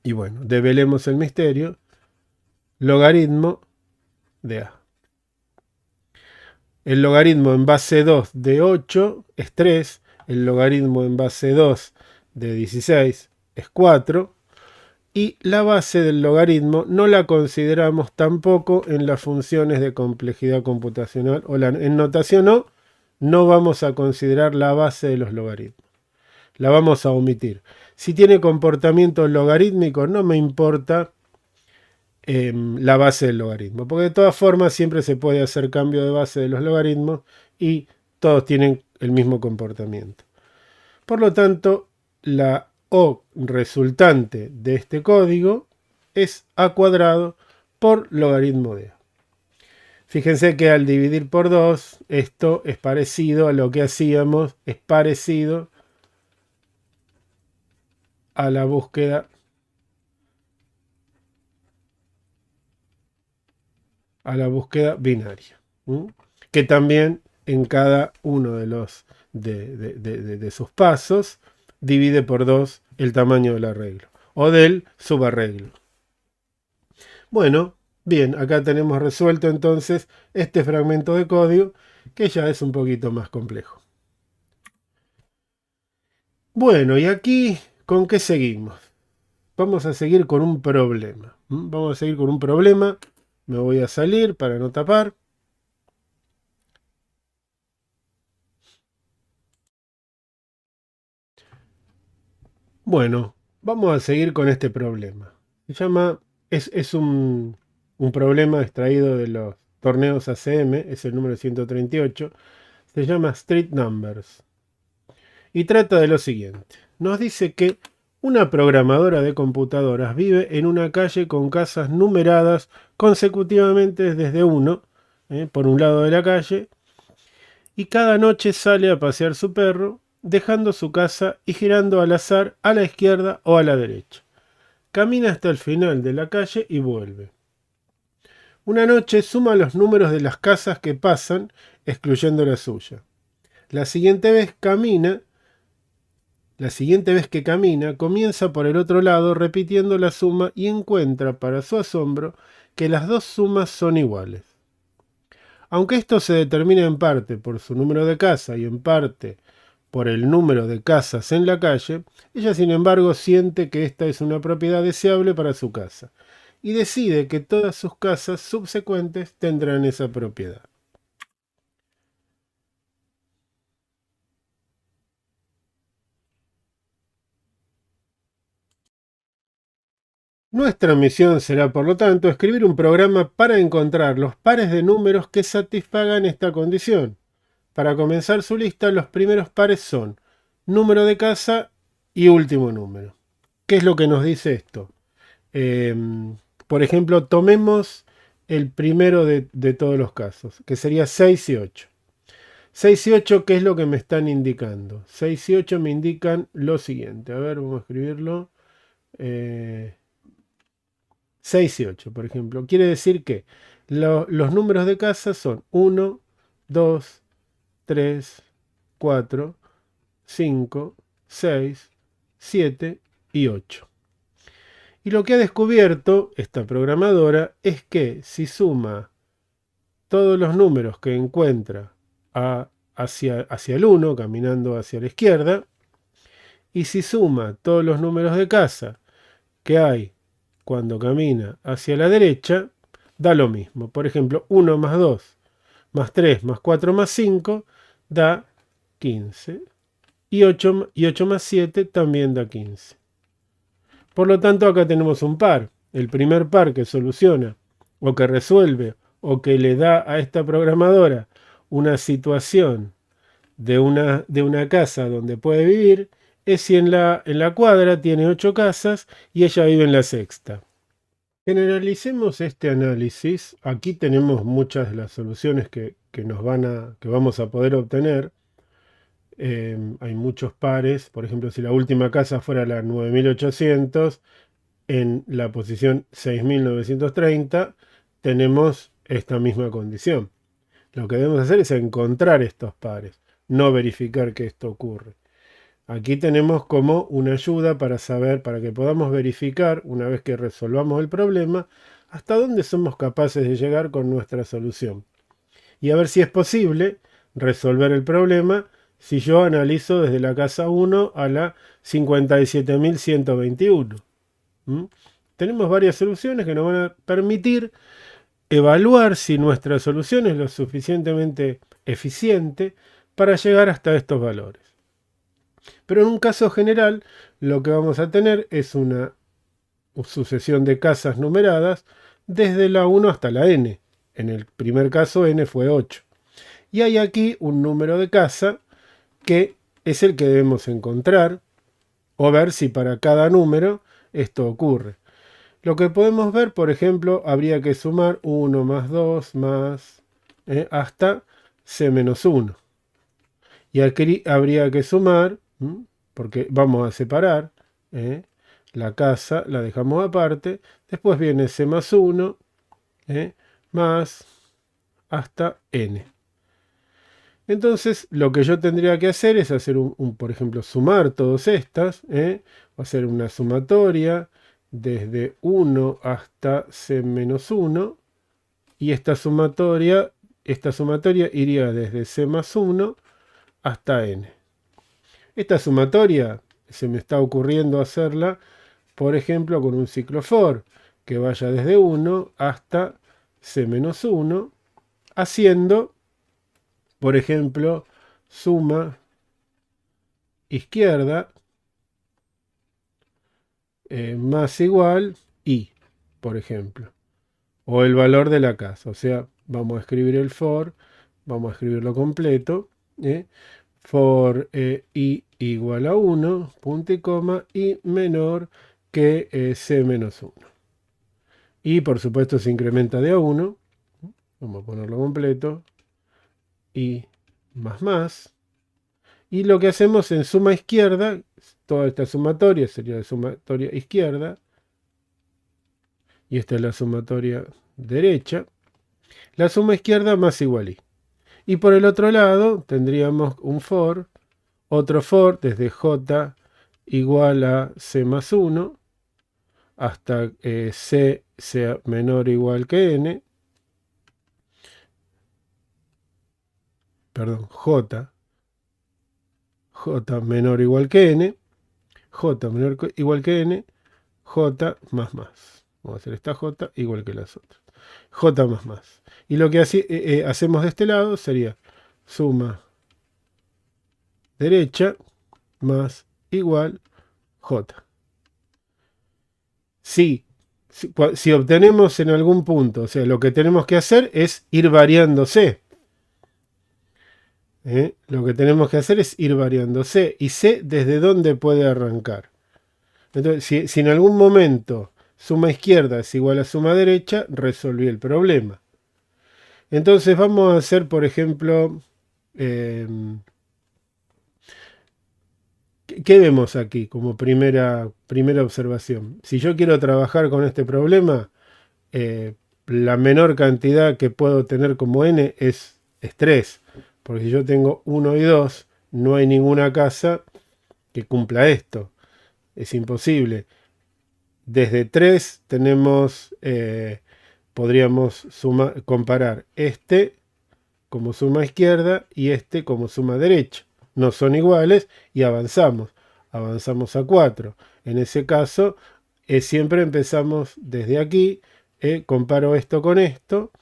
Y bueno, develemos el misterio. Logaritmo de A. El logaritmo en base 2 de 8 es 3. El logaritmo en base 2 de 16 es 4. Y la base del logaritmo no la consideramos tampoco en las funciones de complejidad computacional. En notación O no vamos a considerar la base de los logaritmos. La vamos a omitir. Si tiene comportamiento logarítmico, no me importa la base del logaritmo, porque de todas formas siempre se puede hacer cambio de base de los logaritmos y todos tienen el mismo comportamiento. Por lo tanto, la O resultante de este código es a cuadrado por logaritmo de A. Fíjense que al dividir por 2, esto es parecido a lo que hacíamos, es parecido a la búsqueda binaria, que también en cada uno de los de sus pasos divide por 2 el tamaño del arreglo o del subarreglo. Bueno, bien, acá tenemos resuelto entonces este fragmento de código que ya es un poquito más complejo. Bueno, y aquí, ¿con qué seguimos? Vamos a seguir con un problema. Vamos a seguir con un problema. Me voy a salir para no tapar. Bueno, vamos a seguir con este problema. Se llama, es un problema extraído de los torneos ACM, es el número 138. Se llama Street Numbers. Y trata de lo siguiente. Nos dice que una programadora de computadoras vive en una calle con casas numeradas consecutivamente desde 1, por un lado de la calle, y cada noche sale a pasear su perro, dejando su casa y girando al azar a la izquierda o a la derecha. Camina hasta el final de la calle y vuelve. Una noche suma los números de las casas que pasan, excluyendo la suya. La siguiente vez que camina, comienza por el otro lado repitiendo la suma y encuentra, para su asombro, que las dos sumas son iguales. Aunque esto se determina en parte por su número de casa y en parte por el número de casas en la calle, ella sin embargo siente que esta es una propiedad deseable para su casa y decide que todas sus casas subsecuentes tendrán esa propiedad. Nuestra misión será, por lo tanto, escribir un programa para encontrar los pares de números que satisfagan esta condición. Para comenzar su lista, los primeros pares son número de casa y último número. ¿Qué es lo que nos dice esto? Por ejemplo, tomemos el primero de todos los casos, que sería 6 y 8. 6 y 8, ¿qué es lo que me están indicando? 6 y 8 me indican lo siguiente. A ver, vamos a escribirlo. 6 y 8, por ejemplo. Quiere decir que los números de casa son 1, 2, 3, 4, 5, 6, 7 y 8. Y lo que ha descubierto esta programadora es que si suma todos los números que encuentra hacia el 1, caminando hacia la izquierda, y si suma todos los números de casa que hay cuando camina hacia la derecha, da lo mismo. Por ejemplo, 1 más 2 más 3 más 4 más 5 da 15. Y 8 más 7 también da 15. Por lo tanto, acá tenemos un par. El primer par que soluciona, o que resuelve, o que le da a esta programadora una situación de una casa donde puede vivir, es si en la cuadra tiene 8 casas y ella vive en la sexta. Generalicemos este análisis. Aquí tenemos muchas de las soluciones que vamos a poder obtener. Hay muchos pares. Por ejemplo, si la última casa fuera la 9800, en la posición 6930 tenemos esta misma condición. Lo que debemos hacer es encontrar estos pares, no verificar que esto ocurre. Aquí tenemos como una ayuda para saber, para que podamos verificar, una vez que resolvamos el problema, hasta dónde somos capaces de llegar con nuestra solución. Y a ver si es posible resolver el problema si yo analizo desde la casa 1 a la 57.121. Tenemos varias soluciones que nos van a permitir evaluar si nuestra solución es lo suficientemente eficiente para llegar hasta estos valores. Pero en un caso general, lo que vamos a tener es una sucesión de casas numeradas desde la 1 hasta la n. En el primer caso, n fue 8. Y hay aquí un número de casa que es el que debemos encontrar o ver si para cada número esto ocurre. Lo que podemos ver, por ejemplo, habría que sumar 1 más 2 más hasta c-1. Y aquí habría que sumar, porque vamos a separar ¿eh? La casa la dejamos aparte. Después viene c más 1, más hasta n. Entonces, lo que yo tendría que hacer es hacer por ejemplo, sumar todas estas, o hacer una sumatoria desde 1 hasta c menos 1, y esta sumatoria iría desde c más 1 hasta n. Esta sumatoria se me está ocurriendo hacerla, por ejemplo, con un ciclo for, que vaya desde 1 hasta c menos 1, haciendo, por ejemplo, suma izquierda más igual i, por ejemplo, o el valor de la casa. O sea, vamos a escribir el for, vamos a escribirlo completo, for i igual a 1, punto y coma, y menor que c menos 1. Y por supuesto se incrementa de a 1, vamos a ponerlo completo, y más. Y lo que hacemos en suma izquierda, toda esta sumatoria sería la sumatoria izquierda, y esta es la sumatoria derecha, la suma izquierda más igual i. Y por el otro lado tendríamos un for, otro for desde j igual a c más 1 hasta c sea menor o igual que n, perdón, j menor o igual que n, j menor o igual que n, j más. Vamos a hacer esta j igual que las otras. J más. Y lo que hacemos de este lado sería suma derecha más igual j. Si obtenemos en algún punto, o sea, lo que tenemos que hacer es ir variando c. Lo que tenemos que hacer es ir variando c. ¿Y c desde dónde puede arrancar? Entonces, si en algún momento suma izquierda es igual a suma derecha, resolví el problema. Entonces vamos a hacer, por ejemplo, ¿qué vemos aquí como primera observación? Si yo quiero trabajar con este problema, la menor cantidad que puedo tener como n es 3. Porque si yo tengo 1 y 2, no hay ninguna casa que cumpla esto. Es imposible. Desde 3 tenemos, podríamos comparar este como suma izquierda y este como suma derecha. No son iguales y avanzamos. Avanzamos a 4. En ese caso, siempre empezamos desde aquí. Comparo esto con esto.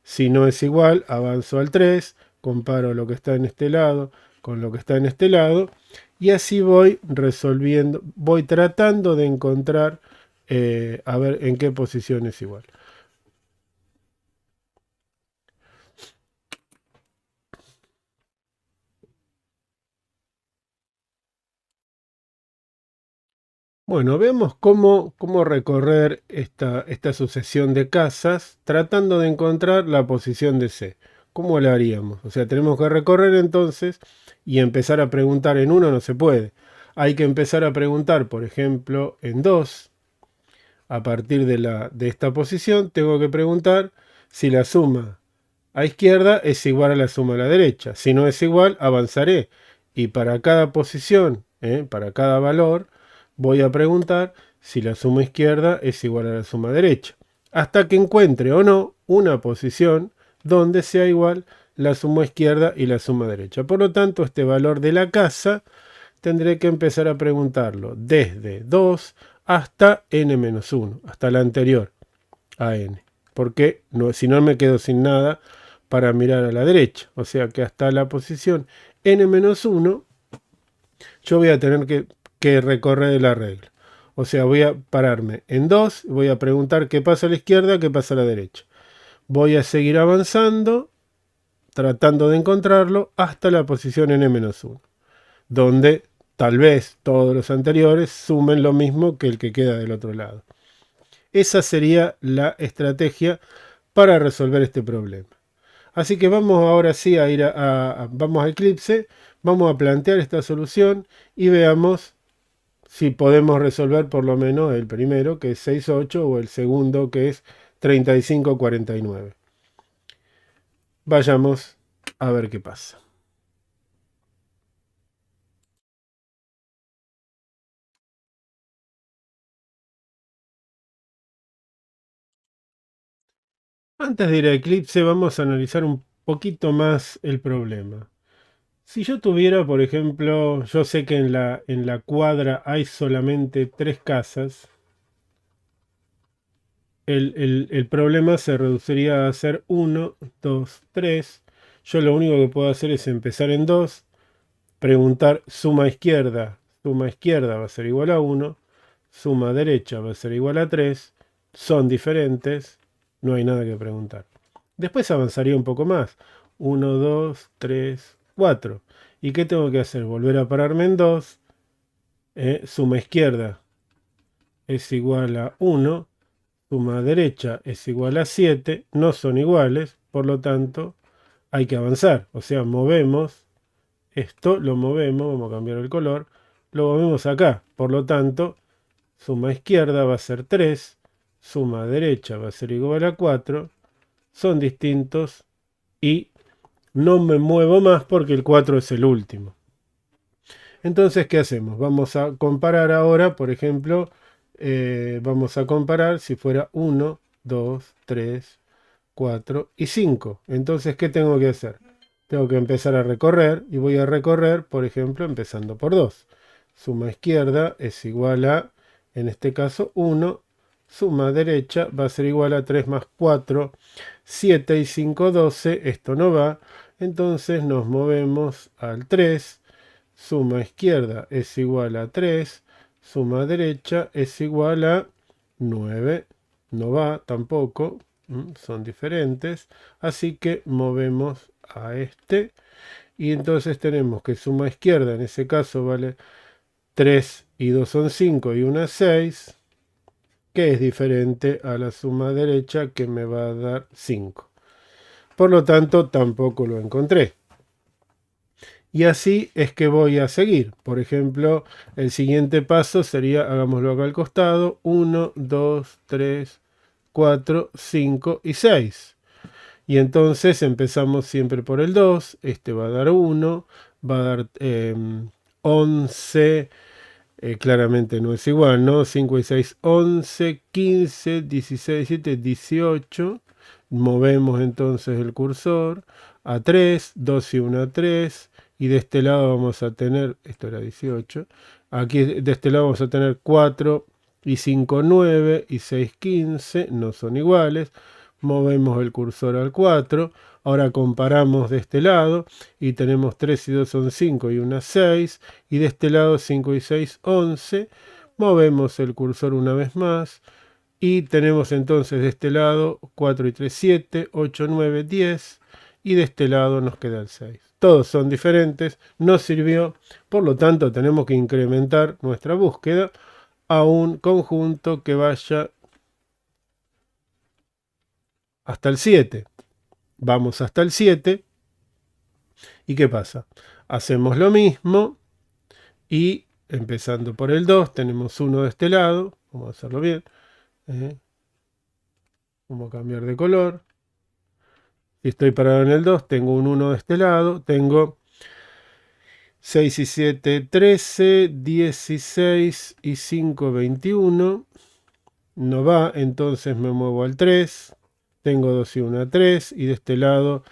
Si no es igual, avanzo al 3. Comparo lo que está en este lado con lo que está en este lado. Y así voy resolviendo. Voy tratando de encontrar, a ver en qué posición es igual. Bueno, vemos cómo recorrer esta sucesión de casas tratando de encontrar la posición de C. ¿Cómo la haríamos? O sea, tenemos que recorrer entonces y empezar a preguntar. En 1 no se puede. Hay que empezar a preguntar, por ejemplo, en 2. A partir de esta posición tengo que preguntar si la suma a izquierda es igual a la suma a la derecha. Si no es igual, avanzaré. Y para cada posición, para cada valor, voy a preguntar si la suma izquierda es igual a la suma derecha, hasta que encuentre o no una posición donde sea igual la suma izquierda y la suma derecha. Por lo tanto, este valor de la casa tendré que empezar a preguntarlo desde 2 hasta n-1, hasta la anterior a n, porque si no me quedo sin nada para mirar a la derecha. O sea que hasta la posición n-1 yo voy a tener que recorrer la regla. O sea, voy a pararme en 2, voy a preguntar qué pasa a la izquierda, qué pasa a la derecha. Voy a seguir avanzando, tratando de encontrarlo, hasta la posición n-1, donde tal vez todos los anteriores sumen lo mismo que el que queda del otro lado. Esa sería la estrategia para resolver este problema. Así que vamos ahora sí a ir vamos a Eclipse, vamos a plantear esta solución y veamos si podemos resolver por lo menos el primero, que es 6, 8, o el segundo, que es 35, 49. Vayamos a ver qué pasa. Antes de ir a Eclipse vamos a analizar un poquito más el problema. Si yo tuviera, por ejemplo, yo sé que en la cuadra hay solamente 3 casas, el problema se reduciría a ser 1, 2, 3. Yo lo único que puedo hacer es empezar en 2, preguntar suma izquierda va a ser igual a 1, suma derecha va a ser igual a 3, son diferentes, no hay nada que preguntar. Después avanzaría un poco más, 1, 2, 3, 4. ¿Y qué tengo que hacer? Volver a pararme en 2, suma izquierda es igual a 1, suma derecha es igual a 7, no son iguales, por lo tanto hay que avanzar, o sea, movemos esto, lo movemos, vamos a cambiar el color, lo movemos acá, por lo tanto, suma izquierda va a ser 3, suma derecha va a ser igual a 4, son distintos y no me muevo más porque el 4 es el último. Entonces, ¿qué hacemos? Vamos a comparar ahora, por ejemplo, vamos a comparar si fuera 1, 2, 3, 4 y 5. Entonces, ¿qué tengo que hacer? Tengo que empezar a recorrer y voy a recorrer, por ejemplo, empezando por 2. Suma izquierda es igual a, en este caso, 1. Suma derecha va a ser igual a 3 más 4, 7 y 5, 12. Esto no va. Entonces nos movemos al 3. Suma izquierda es igual a 3. Suma derecha es igual a 9. No va tampoco. Son diferentes. Así que movemos a este. Y entonces tenemos que suma izquierda en ese caso vale 3 y 2 son 5 y 1 es 6. Que es diferente a la suma derecha que me va a dar 5. Por lo tanto, tampoco lo encontré. Y así es que voy a seguir. Por ejemplo, el siguiente paso sería, hagámoslo acá al costado, 1, 2, 3, 4, 5 y 6. Y entonces empezamos siempre por el 2. Este va a dar 1, va a dar 11. Claramente no es igual, ¿no? 5 y 6, 11, 15, 16, 17, 18. Movemos entonces el cursor a 3, 2 y 1 a 3. Y de este lado vamos a tener, esto era 18, aquí de este lado vamos a tener 4 y 5, 9 y 6, 15, no son iguales. Movemos el cursor al 4. Ahora comparamos de este lado y tenemos 3 y 2 son 5 y 1 6. Y de este lado 5 y 6, 11. Movemos el cursor una vez más. Y tenemos entonces de este lado 4 y 3, 7, 8, 9, 10. Y de este lado nos queda el 6. Todos son diferentes, no sirvió. Por lo tanto tenemos que incrementar nuestra búsqueda a un conjunto que vaya hasta el 7. Vamos hasta el 7. ¿Y qué pasa? Hacemos lo mismo y empezando por el 2 tenemos 1 de este lado. Vamos a hacerlo bien. Vamos a cambiar de color. Si estoy parado en el 2, tengo un 1 de este lado. Tengo 6 y 7, 13, 16 y 5, 21. No va, entonces me muevo al 3. Tengo 2 y 1, 3. Y de este lado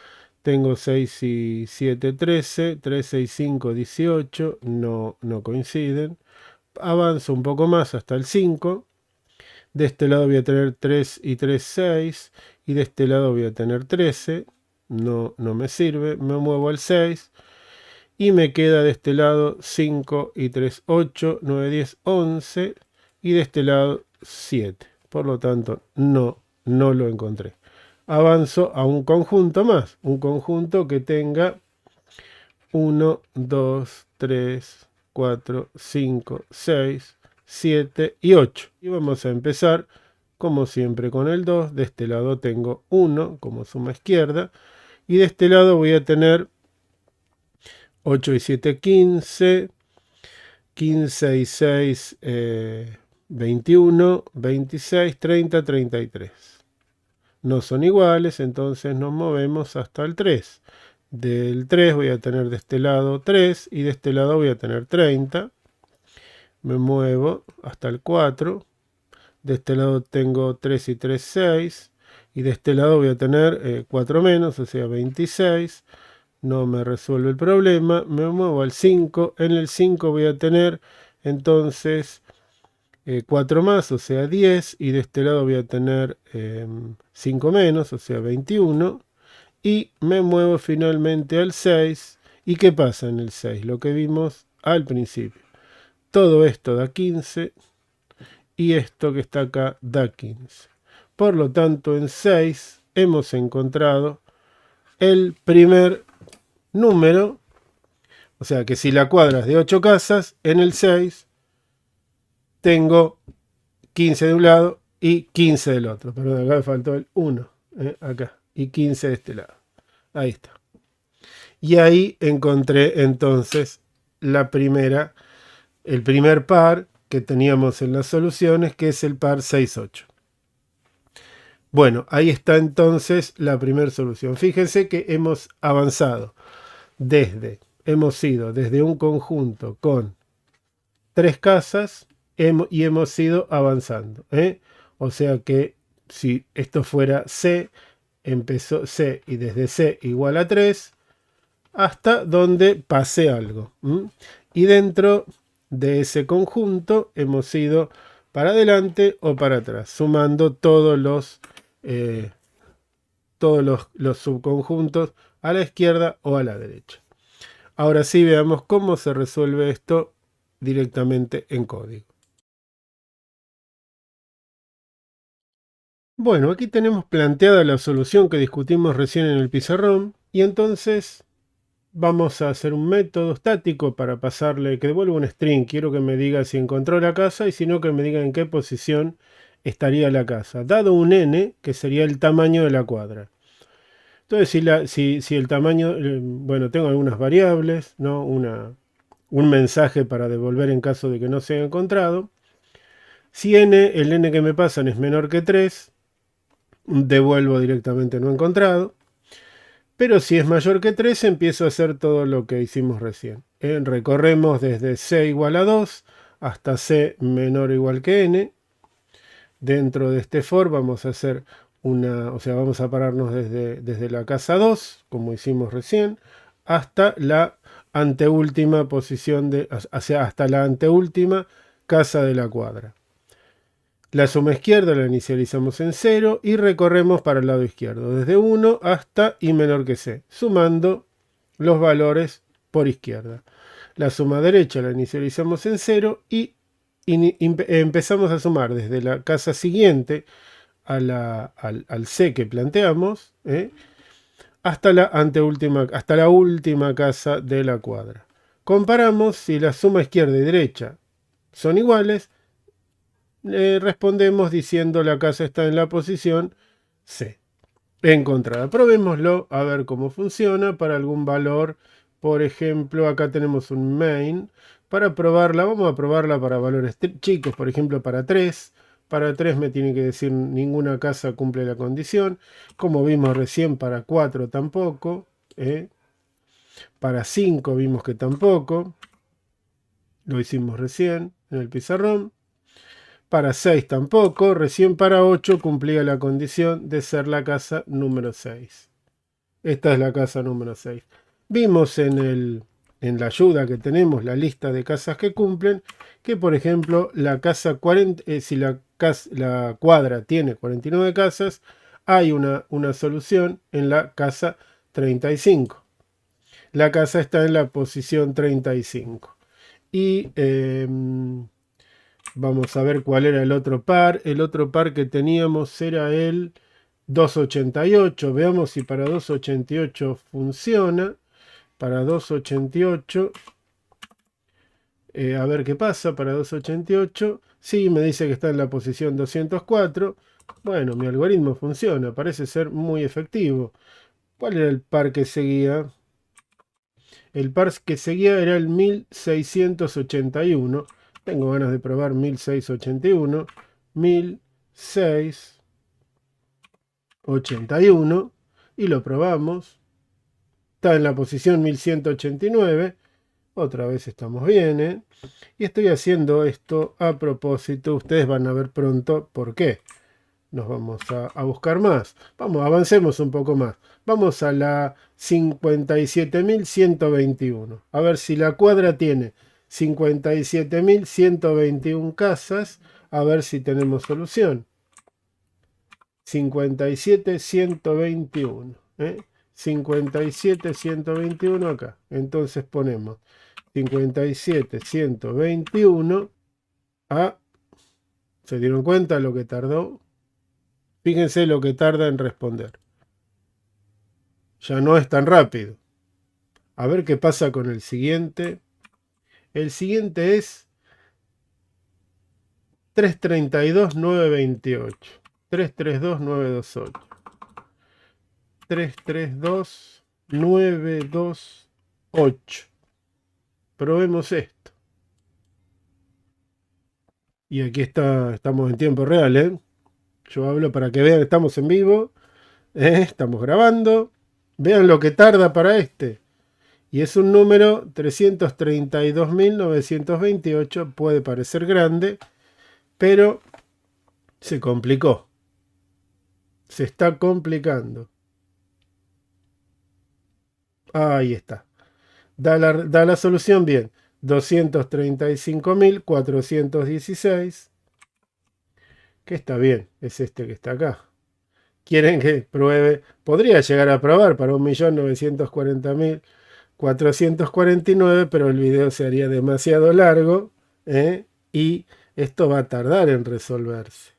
tengo 6 y 7, 13. 13 y 5, 18. No coinciden. Avanzo un poco más hasta el 5. De este lado voy a tener 3 y 3, 6. Y de este lado voy a tener 13. No me sirve. Me muevo al 6. Y me queda de este lado 5 y 3, 8, 9, 10, 11. Y de este lado 7. Por lo tanto, no lo encontré. Avanzo a un conjunto más. Un conjunto que tenga 1, 2, 3, 4, 5, 6, 7 y 8. Y vamos a empezar, como siempre, con el 2. De este lado tengo 1 como suma izquierda. Y de este lado voy a tener 8 y 7, 15. 15 y 6, 21, 26, 30, 33. No son iguales, entonces nos movemos hasta el 3. Del 3 voy a tener de este lado 3 y de este lado voy a tener 30. Me muevo hasta el 4. De este lado tengo 3 y 3, 6. Y de este lado voy a tener 4 menos, o sea 26. No me resuelve el problema. Me muevo al 5. En el 5 voy a tener entonces 4 más, o sea 10. Y de este lado voy a tener 5 menos, o sea 21. Y me muevo finalmente al 6. ¿Y qué pasa en el 6? Lo que vimos al principio. Todo esto da 15 y esto que está acá da 15. Por lo tanto, en 6 hemos encontrado el primer número. O sea que si la cuadra es de 8 casas, en el 6 tengo 15 de un lado y 15 del otro. Perdón, acá me faltó el 1. Acá. Y 15 de este lado. Ahí está. Y ahí encontré entonces el primer par que teníamos en las soluciones, que es el par 6, 8. Bueno, ahí está entonces la primera solución. Fíjense que hemos avanzado hemos ido desde un conjunto con 3 casas y hemos ido avanzando. O sea que si esto fuera C, empezó C y desde C igual a 3 hasta donde pase algo. Y dentro de ese conjunto hemos ido para adelante o para atrás, sumando todos los subconjuntos a la izquierda o a la derecha. Ahora sí veamos cómo se resuelve esto directamente en código. Bueno, aquí tenemos planteada la solución que discutimos recién en el pizarrón y entonces vamos a hacer un método estático para pasarle, que devuelva un string. Quiero que me diga si encontró la casa y si no, que me diga en qué posición estaría la casa, dado un n, que sería el tamaño de la cuadra. Entonces, si el tamaño, bueno, tengo algunas variables, ¿no? Un mensaje para devolver en caso de que no se haya encontrado. Si el n que me pasan es menor que 3, devuelvo directamente no encontrado. Pero si es mayor que 3, empiezo a hacer todo lo que hicimos recién. Recorremos desde c igual a 2 hasta c menor o igual que n. Dentro de este for vamos a hacer vamos a pararnos desde la casa 2, como hicimos recién, hasta la anteúltima posición hasta la anteúltima casa de la cuadra. La suma izquierda la inicializamos en 0 y recorremos para el lado izquierdo, desde 1 hasta y menor que c, sumando los valores por izquierda. La suma derecha la inicializamos en 0 y empezamos a sumar desde la casa siguiente al c que planteamos, hasta la última casa de la cuadra. Comparamos si la suma izquierda y derecha son iguales. Respondemos diciendo la casa está en la posición C. Encontrada. Probémoslo a ver cómo funciona para algún valor. Por ejemplo, acá tenemos un main. Para probarla, vamos a probarla para valores chicos, por ejemplo para 3. Para 3 me tiene que decir ninguna casa cumple la condición. Como vimos recién, para 4 tampoco. Para 5 vimos que tampoco. Lo hicimos recién en el pizarrón. Para 6 tampoco, recién para 8 cumplía la condición de ser la casa número 6. Esta es la casa número 6. Vimos en la ayuda que tenemos la lista de casas que cumplen, que por ejemplo la casa 40, si la cuadra tiene 49 casas, hay una solución en la casa 35. La casa está en la posición 35. Y vamos a ver cuál era el otro par. El otro par que teníamos era el 288. Veamos si para 288 funciona. Para 288. A ver qué pasa para 288. Sí, me dice que está en la posición 204. Bueno, mi algoritmo funciona. Parece ser muy efectivo. ¿Cuál era el par que seguía? El par que seguía era el 1681. Tengo ganas de probar 1681. 1681. Y lo probamos. Está en la posición 1189. Otra vez estamos bien, ¿eh? Y estoy haciendo esto a propósito. Ustedes van a ver pronto por qué. Nos vamos a buscar más. Vamos, avancemos un poco más. Vamos a la 57.121. A ver si la cuadra tiene 57.121 casas. A ver si tenemos solución. 57.121. 57.121 acá. Entonces ponemos 57.121 a... ¿Se dieron cuenta lo que tardó? Fíjense lo que tarda en responder. Ya no es tan rápido. A ver qué pasa con el siguiente. El siguiente es 332.928. 332.928. 332.928. Probemos esto. Y aquí estamos en tiempo real, ¿eh? Yo hablo para que vean que estamos en vivo. Estamos grabando. Vean lo que tarda para este. Y es un número 332.928. Puede parecer grande, pero se complicó. Se está complicando. Ahí está. Da la solución bien. 235.416. Que está bien. Es este que está acá. Quieren que pruebe. Podría llegar a probar para 1.940.449, pero el video se haría demasiado largo, y esto va a tardar en resolverse.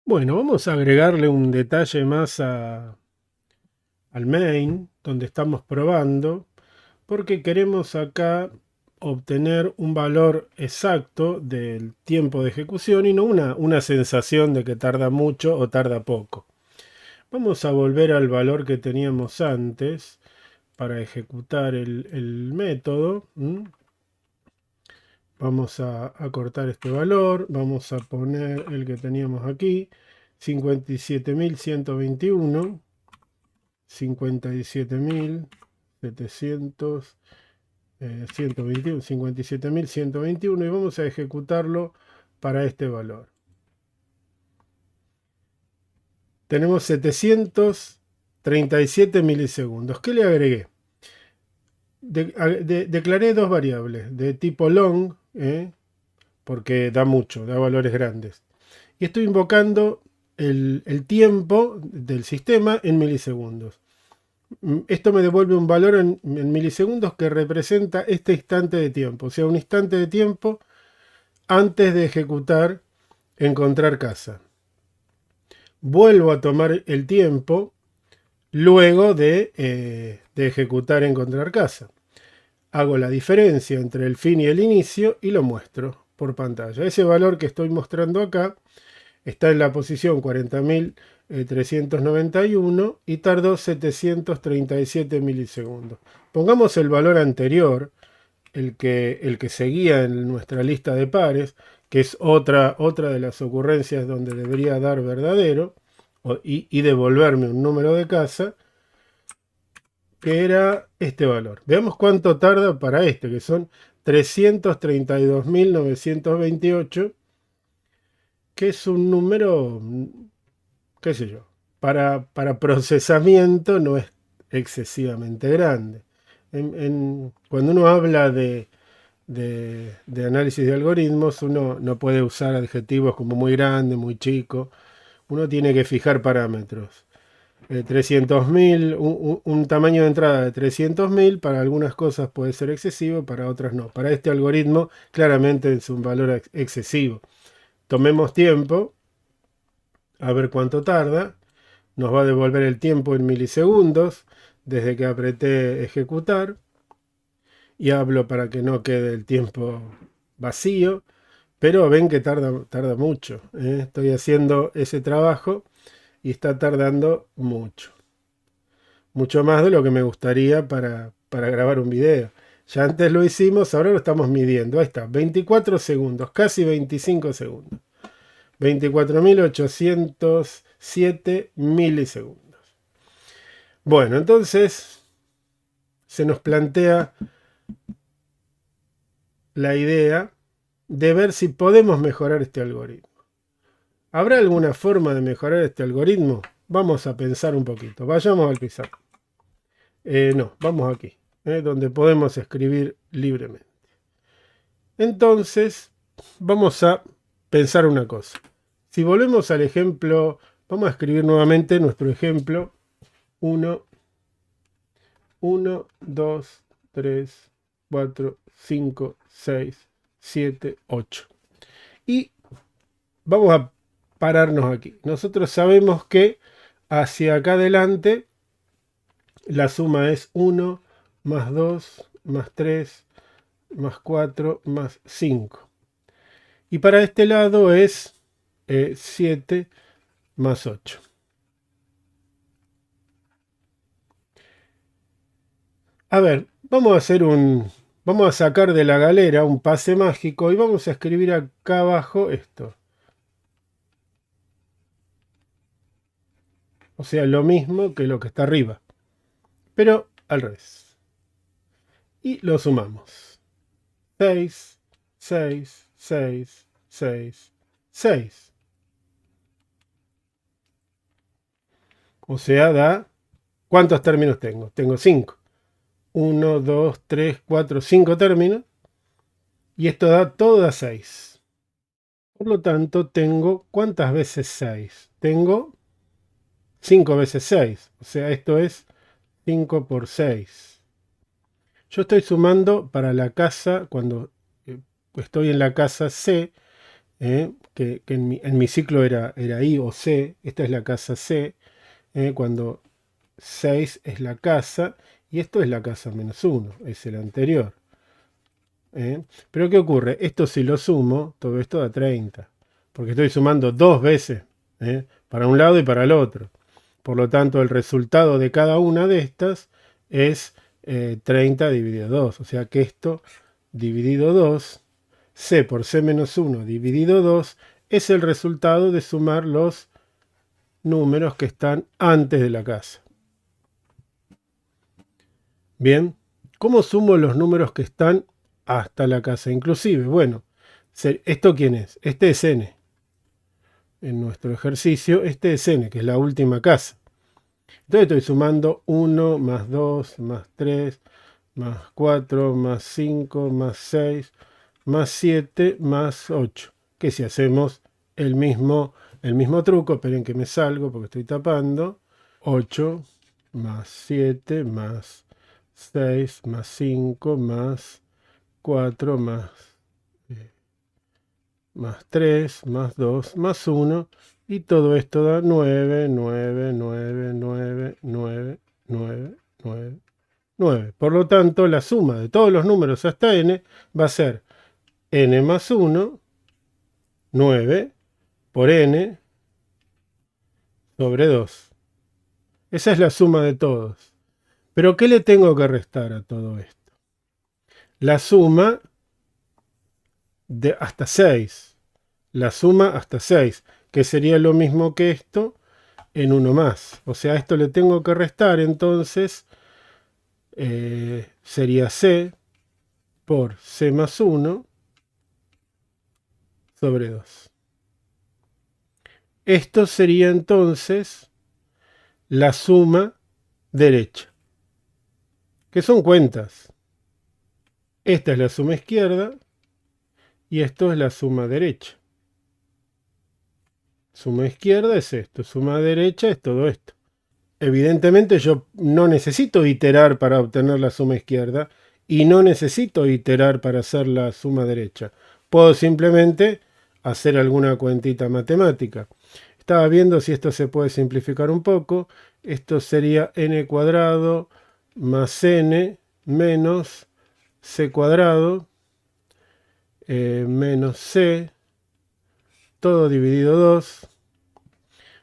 Bueno, vamos a agregarle un detalle más al main, donde estamos probando, porque queremos acá obtener un valor exacto del tiempo de ejecución y no una sensación de que tarda mucho o tarda poco. Vamos a volver al valor que teníamos antes para ejecutar el método. Vamos a cortar este valor. Vamos a poner el que teníamos aquí. 57.121. 57.700. 121. 57.121. Y vamos a ejecutarlo para este valor. Tenemos 737 milisegundos. ¿Qué le agregué? Declaré dos variables de tipo long, porque da mucho, da valores grandes. Y estoy invocando el tiempo del sistema en milisegundos. Esto me devuelve un valor en milisegundos que representa este instante de tiempo. O sea, un instante de tiempo antes de ejecutar encontrar casa. Vuelvo a tomar el tiempo luego de ejecutar encontrar casa. Hago la diferencia entre el fin y el inicio y lo muestro por pantalla. Ese valor que estoy mostrando acá está en la posición 40.391 y tardó 737 milisegundos. Pongamos el valor anterior, el que seguía en nuestra lista de pares, que es otra de las ocurrencias donde debería dar verdadero y devolverme un número de casa, que era este valor. Veamos cuánto tarda para este, que son 332.928, que es un número, qué sé yo, para procesamiento no es excesivamente grande. Cuando uno habla de análisis de algoritmos, uno no puede usar adjetivos como muy grande, muy chico. Uno tiene que fijar parámetros. 300.000, un tamaño de entrada de 300.000, para algunas cosas puede ser excesivo, para otras no. Para este algoritmo claramente es un valor excesivo. Tomemos tiempo, a ver cuánto tarda. Nos va a devolver el tiempo en milisegundos desde que apreté ejecutar. Y hablo para que no quede el tiempo vacío, pero ven que tarda mucho. Estoy haciendo ese trabajo y está tardando mucho. mucho más de lo que me gustaría para grabar un video. Ya antes lo hicimos, ahora lo estamos midiendo. Ahí está, 24 segundos, casi 25 segundos. 24.807 milisegundos. Bueno, entonces se nos plantea la idea de ver si podemos mejorar este algoritmo. ¿Habrá alguna forma de mejorar este algoritmo? Vamos a pensar un poquito. Vayamos al pizarrón. No, vamos aquí, donde podemos escribir libremente. Entonces, vamos a pensar una cosa. Si volvemos al ejemplo, vamos a escribir nuevamente nuestro ejemplo. 1, 1, 2, 3, 4, 5, 6, 7, 8. Y vamos a pararnos aquí. Nosotros sabemos que hacia acá adelante la suma es 1 más 2 más 3 más 4 más 5. Y para este lado es 7 más 8. A ver, vamos a sacar de la galera un pase mágico y vamos a escribir acá abajo esto. O sea, lo mismo que lo que está arriba, pero al revés. Y lo sumamos. 6, 6, 6, 6, 6. O sea, da... ¿Cuántos términos tengo? Tengo 5. 1, 2, 3, 4, 5 términos. Y esto da todo a 6. Por lo tanto, tengo... ¿Cuántas veces 6? Tengo 5 veces 6. O sea, esto es 5 por 6. Yo estoy sumando para la casa, cuando estoy en la casa C, que en mi ciclo era I o C. Esta es la casa C, cuando 6 es la casa, y esto es la casa menos 1, es el anterior. Pero ¿qué ocurre? Esto si lo sumo, todo esto da 30, porque estoy sumando dos veces, para un lado y para el otro. Por lo tanto, el resultado de cada una de estas es 30 dividido 2. O sea que esto dividido 2, C por C menos 1 dividido 2, es el resultado de sumar los números que están antes de la casa. Bien, ¿cómo sumo los números que están hasta la casa inclusive? Bueno, ¿esto quién es? Este es n. En nuestro ejercicio, este es n, que es la última casa. Entonces estoy sumando 1 más 2 más 3 más 4 más 5 más 6 más 7 más 8. Que si hacemos el mismo truco, esperen que me salgo porque estoy tapando. 8 más 7 más 6 más 5 más 4 más 3 más 2 más 1. Y todo esto da 9, 9, 9, 9, 9, 9, 9, 9. Por lo tanto, la suma de todos los números hasta n va a ser n más 1, 9, por n sobre 2. Esa es la suma de todos. Pero ¿qué le tengo que restar a todo esto? La suma de hasta 6. La suma hasta 6, que sería lo mismo que esto en uno más. O sea, esto le tengo que restar, entonces sería C por C más 1 sobre 2. Esto sería entonces la suma derecha, que son cuentas. Esta es la suma izquierda y esto es la suma derecha. Suma izquierda es esto, suma derecha es todo esto. Evidentemente yo no necesito iterar para obtener la suma izquierda y no necesito iterar para hacer la suma derecha. Puedo simplemente hacer alguna cuentita matemática. Estaba viendo si esto se puede simplificar un poco. Esto sería n cuadrado más n menos c cuadrado menos c, todo dividido 2,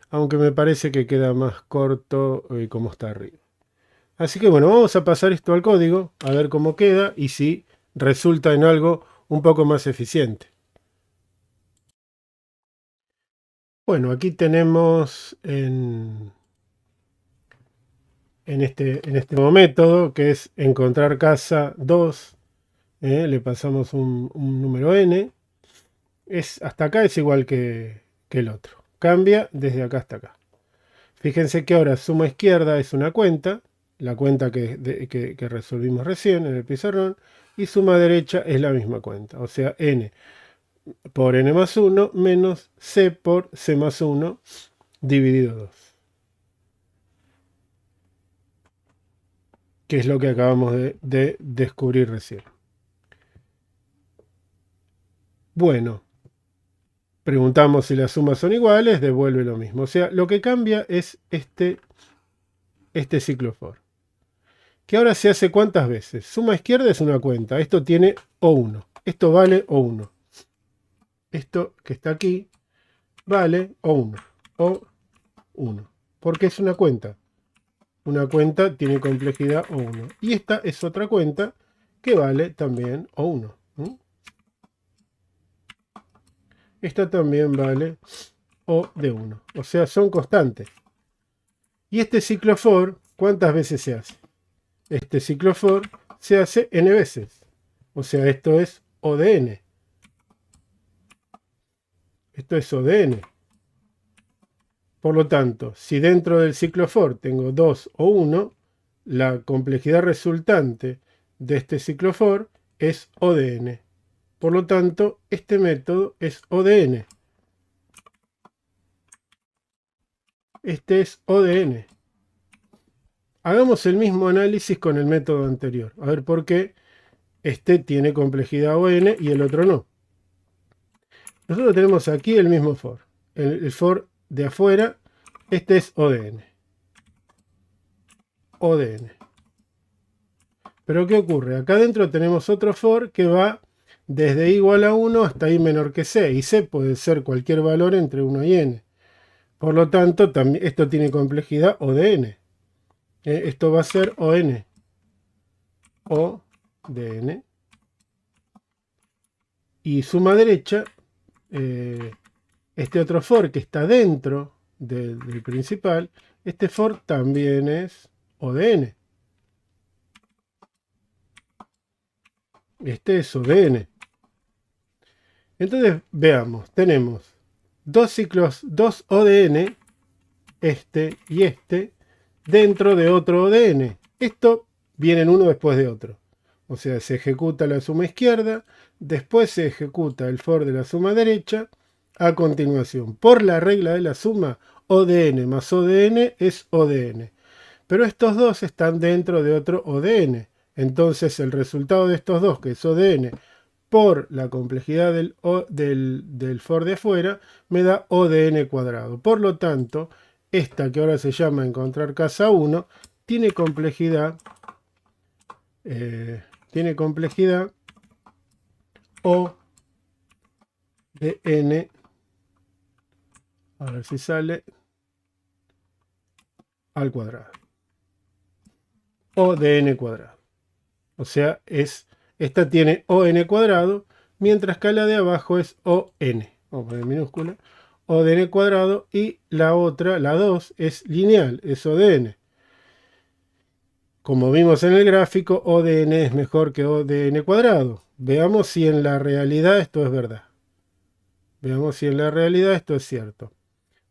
aunque me parece que queda más corto como está arriba. Así que bueno, vamos a pasar esto al código, a ver cómo queda y si resulta en algo un poco más eficiente. Bueno, aquí tenemos en este nuevo método, que es encontrar casa 2, le pasamos un número n. Hasta acá es igual que el otro. Cambia desde acá hasta acá. Fíjense que ahora suma izquierda es una cuenta, la cuenta que resolvimos recién en el pizarrón, y suma derecha es la misma cuenta, o sea, n por n más 1 menos c por c más 1 dividido 2, que es lo que acabamos de descubrir recién. Bueno, preguntamos si las sumas son iguales, devuelve lo mismo. O sea, lo que cambia es este ciclo for. Que ahora se hace ¿cuántas veces? Suma izquierda es una cuenta. Esto tiene O1. Esto vale O1. Esto que está aquí vale O1. O1. Porque es una cuenta. Una cuenta tiene complejidad O1. Y esta es otra cuenta que vale también O1. Esta también vale O de 1. O sea, son constantes. Y este ciclo for, ¿cuántas veces se hace? Este ciclo for se hace n veces. O sea, esto es O de n. Esto es O de n. Por lo tanto, si dentro del ciclo for tengo 2 o 1, la complejidad resultante de este ciclo for es O de n. Por lo tanto, este método es O de n. Este es O de n. Hagamos el mismo análisis con el método anterior. A ver por qué este tiene complejidad ON y el otro no. Nosotros tenemos aquí el mismo for. El for de afuera, este es O de n. O de n. Pero ¿qué ocurre? Acá adentro tenemos otro for que va desde i igual a 1 hasta i menor que c. Y c puede ser cualquier valor entre 1 y n. Por lo tanto, también, esto tiene complejidad O de n. Esto va a ser ON. O de n. Y suma derecha, este otro for que está dentro del principal, este for también es O de n. Este es O de n. Entonces, veamos, tenemos dos ciclos, dos O de n, este y este, dentro de otro O de n. Esto vienen uno después de otro. O sea, se ejecuta la suma izquierda, después se ejecuta el for de la suma derecha. A continuación, por la regla de la suma, O de n más O de n es O de n. Pero estos dos están dentro de otro O de n. Entonces el resultado de estos dos, que es O de n, por la complejidad del for de afuera, me da O de n cuadrado. Por lo tanto, esta que ahora se llama encontrar casa 1, tiene complejidad O de n, a ver si sale, al cuadrado. O de n cuadrado. O sea, esta tiene O n cuadrado, mientras que la de abajo es O n, o en minúscula, O de n cuadrado, y la otra, la 2, es lineal, es O de n. Como vimos en el gráfico, O de n es mejor que O de n cuadrado. Veamos si en la realidad esto es verdad. Veamos si en la realidad esto es cierto.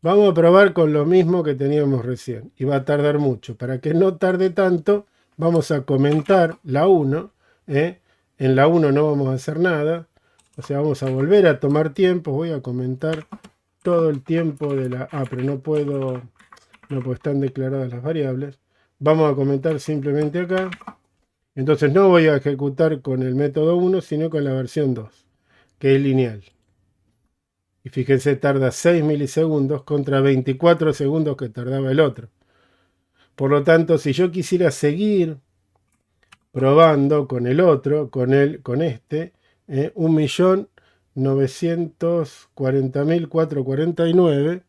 Vamos a probar con lo mismo que teníamos recién. Y va a tardar mucho. Para que no tarde tanto, vamos a comentar la 1. En la 1 no vamos a hacer nada. O sea, vamos a volver a tomar tiempo. Voy a comentar todo el tiempo de la... pero no puedo... No, pues están declaradas las variables. Vamos a comentar simplemente acá. Entonces no voy a ejecutar con el método 1, sino con la versión 2, que es lineal. Y fíjense, tarda 6 milisegundos contra 24 segundos que tardaba el otro. Por lo tanto, si yo quisiera seguir probando con el otro, con este, 1.940.449,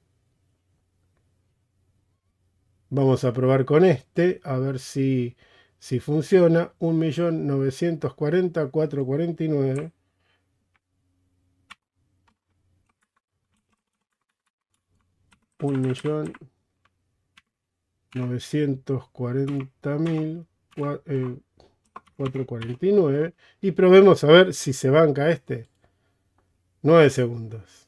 Vamos a probar con este, a ver si funciona. 1.940.449. 1.940.449. Y probemos a ver si se banca este. 9 segundos.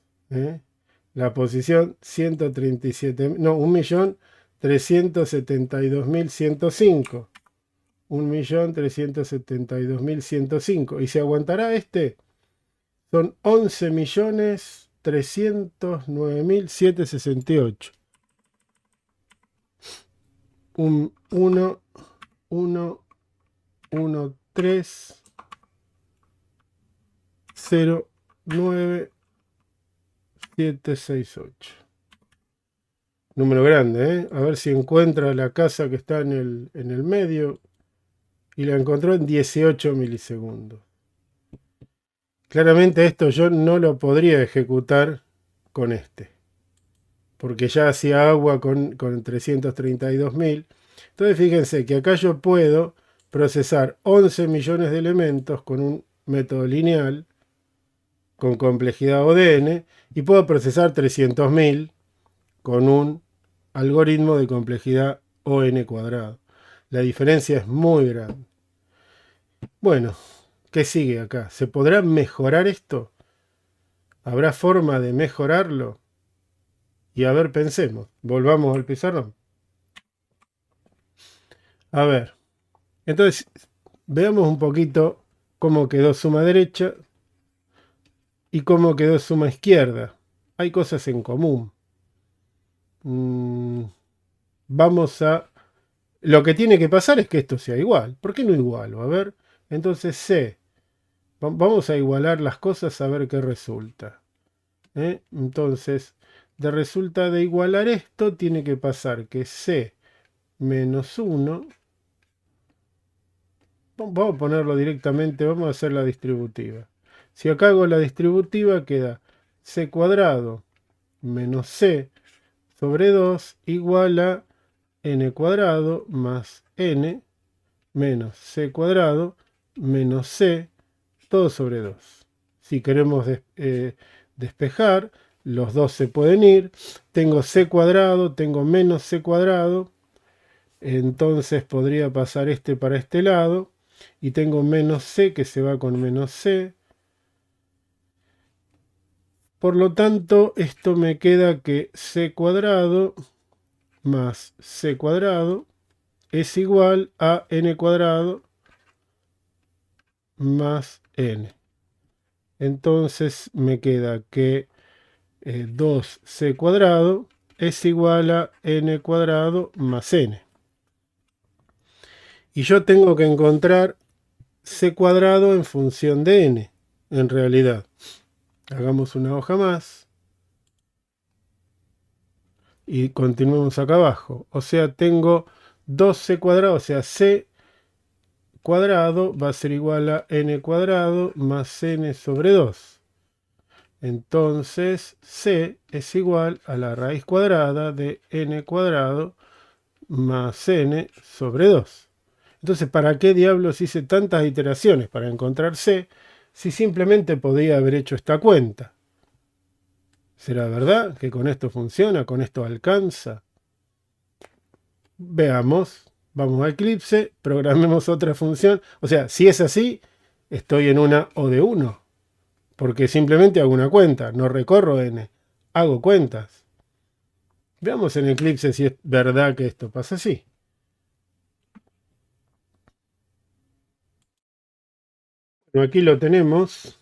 La posición 137, no, 1.372.105. 1.372.105. ¿Y se aguantará este? Son 11.309.768. 1, 1, 1, 3, 0, 9, 7, 6, 8. Número grande, ¿eh? A ver si encuentra la casa que está en el medio. Y la encontró en 18 milisegundos. Claramente esto yo no lo podría ejecutar con este. Porque ya hacía agua con 332.000. Entonces fíjense que acá yo puedo procesar 11 millones de elementos con un método lineal con complejidad ODN y puedo procesar 300.000 con un algoritmo de complejidad ON cuadrado. La diferencia es muy grande. Bueno, ¿qué sigue acá? ¿Se podrá mejorar esto? ¿Habrá forma de mejorarlo? Y a ver, pensemos. Volvamos al pizarrón. A ver. Entonces, veamos un poquito cómo quedó suma derecha y cómo quedó suma izquierda. Hay cosas en común. Vamos a... Lo que tiene que pasar es que esto sea igual. ¿Por qué no igualo? A ver. Entonces C. Vamos a igualar las cosas a ver qué resulta. Entonces, resulta de igualar esto, tiene que pasar que C menos 1. Vamos a ponerlo directamente, vamos a hacer la distributiva. Si acá hago la distributiva, queda C cuadrado menos C sobre 2 igual a N cuadrado más N menos C cuadrado menos C todo sobre 2. Si queremos despejar, los dos se pueden ir. Tengo C cuadrado, tengo menos C cuadrado. Entonces podría pasar este para este lado. Y tengo menos C que se va con menos C. Por lo tanto, esto me queda que C cuadrado más C cuadrado es igual a N cuadrado más N. Entonces me queda que 2C cuadrado es igual a N cuadrado más N. Y yo tengo que encontrar C cuadrado en función de N, en realidad. Hagamos una hoja más. Y continuemos acá abajo. O sea, tengo 2C cuadrado, o sea, C cuadrado va a ser igual a N cuadrado más N sobre 2. Entonces, C es igual a la raíz cuadrada de N cuadrado más N sobre 2. Entonces, ¿para qué diablos hice tantas iteraciones para encontrar C si simplemente podía haber hecho esta cuenta? ¿Será verdad que con esto funciona? ¿Con esto alcanza? Veamos. Vamos a Eclipse, programemos otra función. O sea, si es así, estoy en una O de 1. Porque simplemente hago una cuenta, no recorro N. Hago cuentas. Veamos en Eclipse si es verdad que esto pasa así. Bueno, aquí lo tenemos.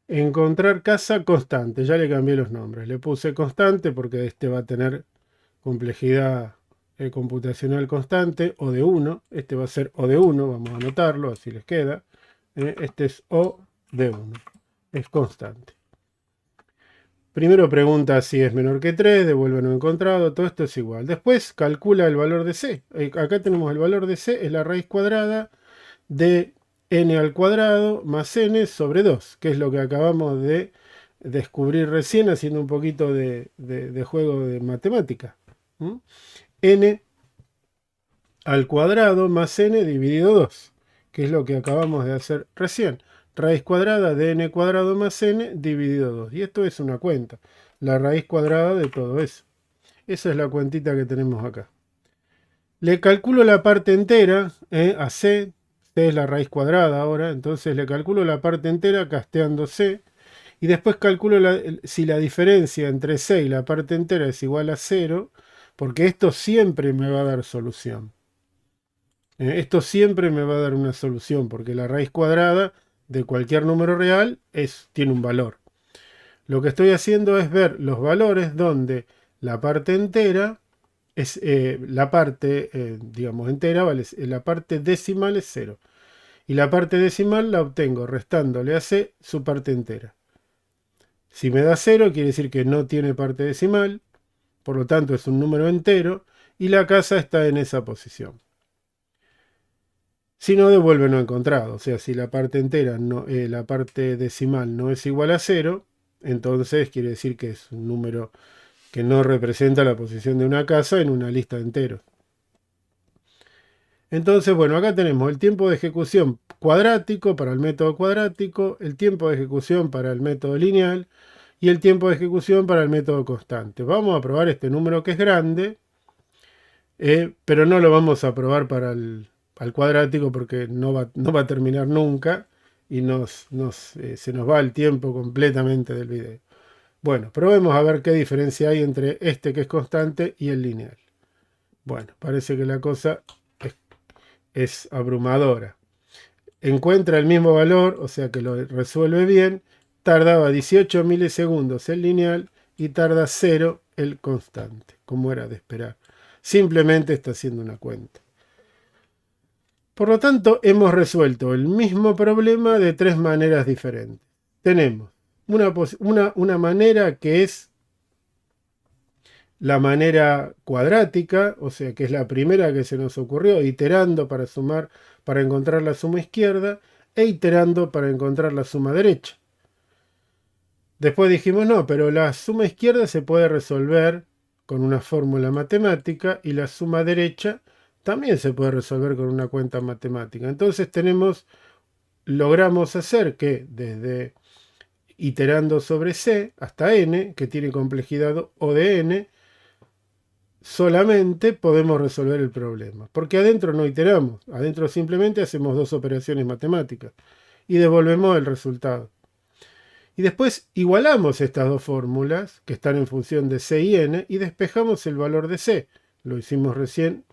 Encontrar casa constante. Ya le cambié los nombres. Le puse constante porque este va a tener complejidad computacional constante o de 1. Este va a ser O de 1. Vamos a anotarlo, así les queda. Este es O de 1. Es constante. Primero pregunta si es menor que 3, devuelve no encontrado, todo esto es igual. Después calcula el valor de C. Acá tenemos el valor de C, es la raíz cuadrada de n al cuadrado más n sobre 2, que es lo que acabamos de descubrir recién haciendo un poquito de juego de matemática. ¿Mm? N al cuadrado más n dividido 2, que es lo que acabamos de hacer recién. Raíz cuadrada de n cuadrado más n dividido 2. Y esto es una cuenta, la raíz cuadrada de todo eso. Esa es la cuentita que tenemos acá. Le calculo la parte entera a c. C es la raíz cuadrada ahora, entonces le calculo la parte entera casteando c. Y después calculo si la diferencia entre c y la parte entera es igual a 0, porque esto siempre me va a dar solución. Esto siempre me va a dar una solución, porque la raíz cuadrada de cualquier número real tiene un valor. Lo que estoy haciendo es ver los valores donde la parte entera es la parte, digamos, entera, vale, la parte decimal es 0. Y la parte decimal la obtengo restándole a c su parte entera. Si me da 0, quiere decir que no tiene parte decimal, por lo tanto es un número entero, y la casa está en esa posición. Si no, devuelve no encontrado. O sea, si la parte entera, la parte decimal no es igual a 0, entonces quiere decir que es un número que no representa la posición de una casa en una lista de enteros. Entonces, bueno, acá tenemos el tiempo de ejecución cuadrático para el método cuadrático, el tiempo de ejecución para el método lineal y el tiempo de ejecución para el método constante. Vamos a probar este número que es grande, pero no lo vamos a probar para el cuadrático porque no va a terminar nunca y se nos va el tiempo completamente del video. Bueno, probemos a ver qué diferencia hay entre este que es constante y el lineal. Bueno, parece que la cosa es abrumadora. Encuentra el mismo valor, o sea que lo resuelve bien. Tardaba 18 milisegundos el lineal y tarda 0 el constante, como era de esperar. Simplemente está haciendo una cuenta. Por lo tanto, hemos resuelto el mismo problema de tres maneras diferentes. Tenemos una manera que es la manera cuadrática, o sea que es la primera que se nos ocurrió, iterando para sumar, para encontrar la suma izquierda, e iterando para encontrar la suma derecha. Después dijimos, no, pero la suma izquierda se puede resolver con una fórmula matemática y la suma derecha también se puede resolver con una cuenta matemática. Entonces logramos hacer que desde iterando sobre C hasta n, que tiene complejidad O de n, solamente podemos resolver el problema. Porque adentro no iteramos, adentro simplemente hacemos dos operaciones matemáticas y devolvemos el resultado. Y después igualamos estas dos fórmulas que están en función de C y n y despejamos el valor de C. Lo hicimos recién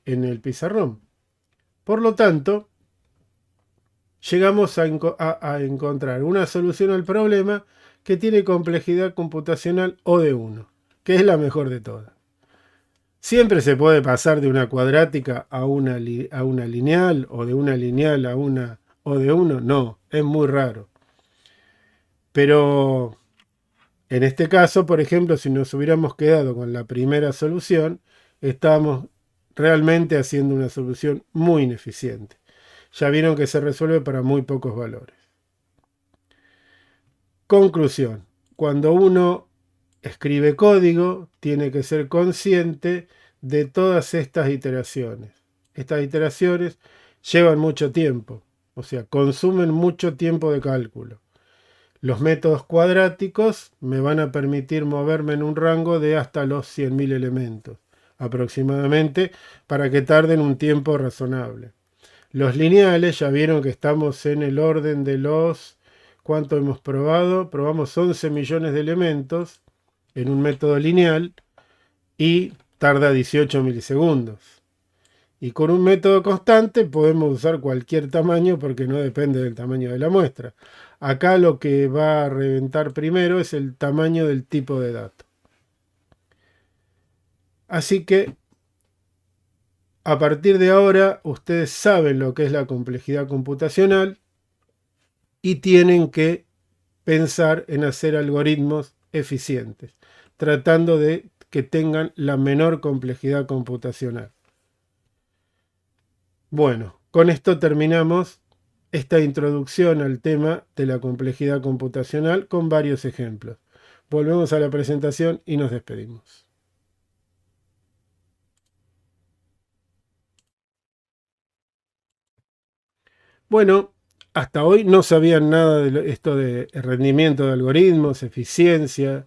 en el pizarrón. Por lo tanto, llegamos a encontrar una solución al problema que tiene complejidad computacional O de 1, que es la mejor de todas. ¿Siempre se puede pasar de una cuadrática a una lineal o de una lineal a una O de 1? No, es muy raro. Pero en este caso, por ejemplo, si nos hubiéramos quedado con la primera solución, estábamos realmente haciendo una solución muy ineficiente. Ya vieron que se resuelve para muy pocos valores. Conclusión. Cuando uno escribe código, tiene que ser consciente de todas estas iteraciones. Estas iteraciones llevan mucho tiempo, o sea, consumen mucho tiempo de cálculo. Los métodos cuadráticos me van a permitir moverme en un rango de hasta los 100.000 elementos, aproximadamente, para que tarden un tiempo razonable. Los lineales, ya vieron que estamos en el orden de los... ¿Cuánto hemos probado? Probamos 11 millones de elementos en un método lineal y tarda 18 milisegundos. Y con un método constante podemos usar cualquier tamaño porque no depende del tamaño de la muestra. Acá lo que va a reventar primero es el tamaño del tipo de dato. Así que a partir de ahora ustedes saben lo que es la complejidad computacional y tienen que pensar en hacer algoritmos eficientes, tratando de que tengan la menor complejidad computacional. Bueno, con esto terminamos esta introducción al tema de la complejidad computacional con varios ejemplos. Volvemos a la presentación y nos despedimos. Bueno, hasta hoy no sabían nada de esto de rendimiento de algoritmos, eficiencia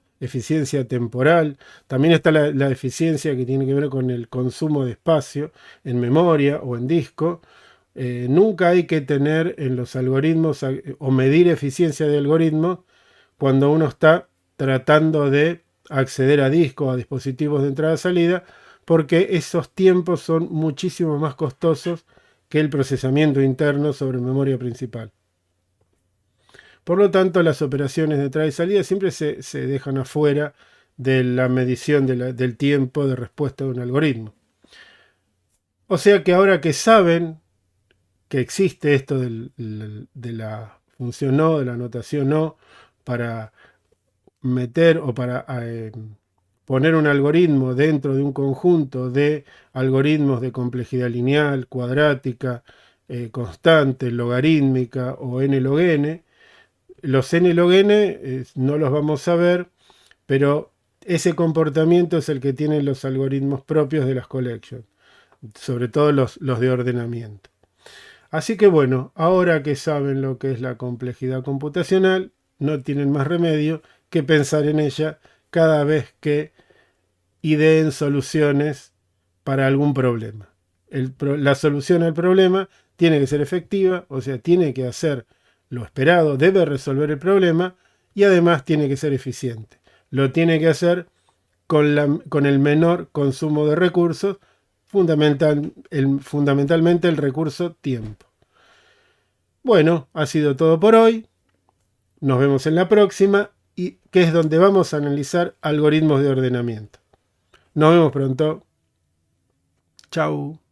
temporal. También está la eficiencia que tiene que ver con el consumo de espacio en memoria o en disco. Nunca hay que tener en los algoritmos o medir eficiencia de algoritmos cuando uno está tratando de acceder a discos, a dispositivos de entrada-salida, porque esos tiempos son muchísimo más costosos que el procesamiento interno sobre memoria principal. Por lo tanto, las operaciones de entrada y salida siempre se dejan afuera de la medición del tiempo de respuesta de un algoritmo. O sea que ahora que saben que existe esto de la función no, de la notación no, para meter o para poner un algoritmo dentro de un conjunto de algoritmos de complejidad lineal, cuadrática, constante, logarítmica o n log n. Los n log n no los vamos a ver, pero ese comportamiento es el que tienen los algoritmos propios de las collections, sobre todo los de ordenamiento. Así que bueno, ahora que saben lo que es la complejidad computacional, no tienen más remedio que pensar en ella cada vez que ideen soluciones para algún problema. La solución al problema tiene que ser efectiva, o sea, tiene que hacer lo esperado, debe resolver el problema y además tiene que ser eficiente. Lo tiene que hacer con el menor consumo de recursos, fundamentalmente el recurso tiempo. Bueno, ha sido todo por hoy. Nos vemos en la próxima, y que es donde vamos a analizar algoritmos de ordenamiento. Nos vemos pronto. Chau.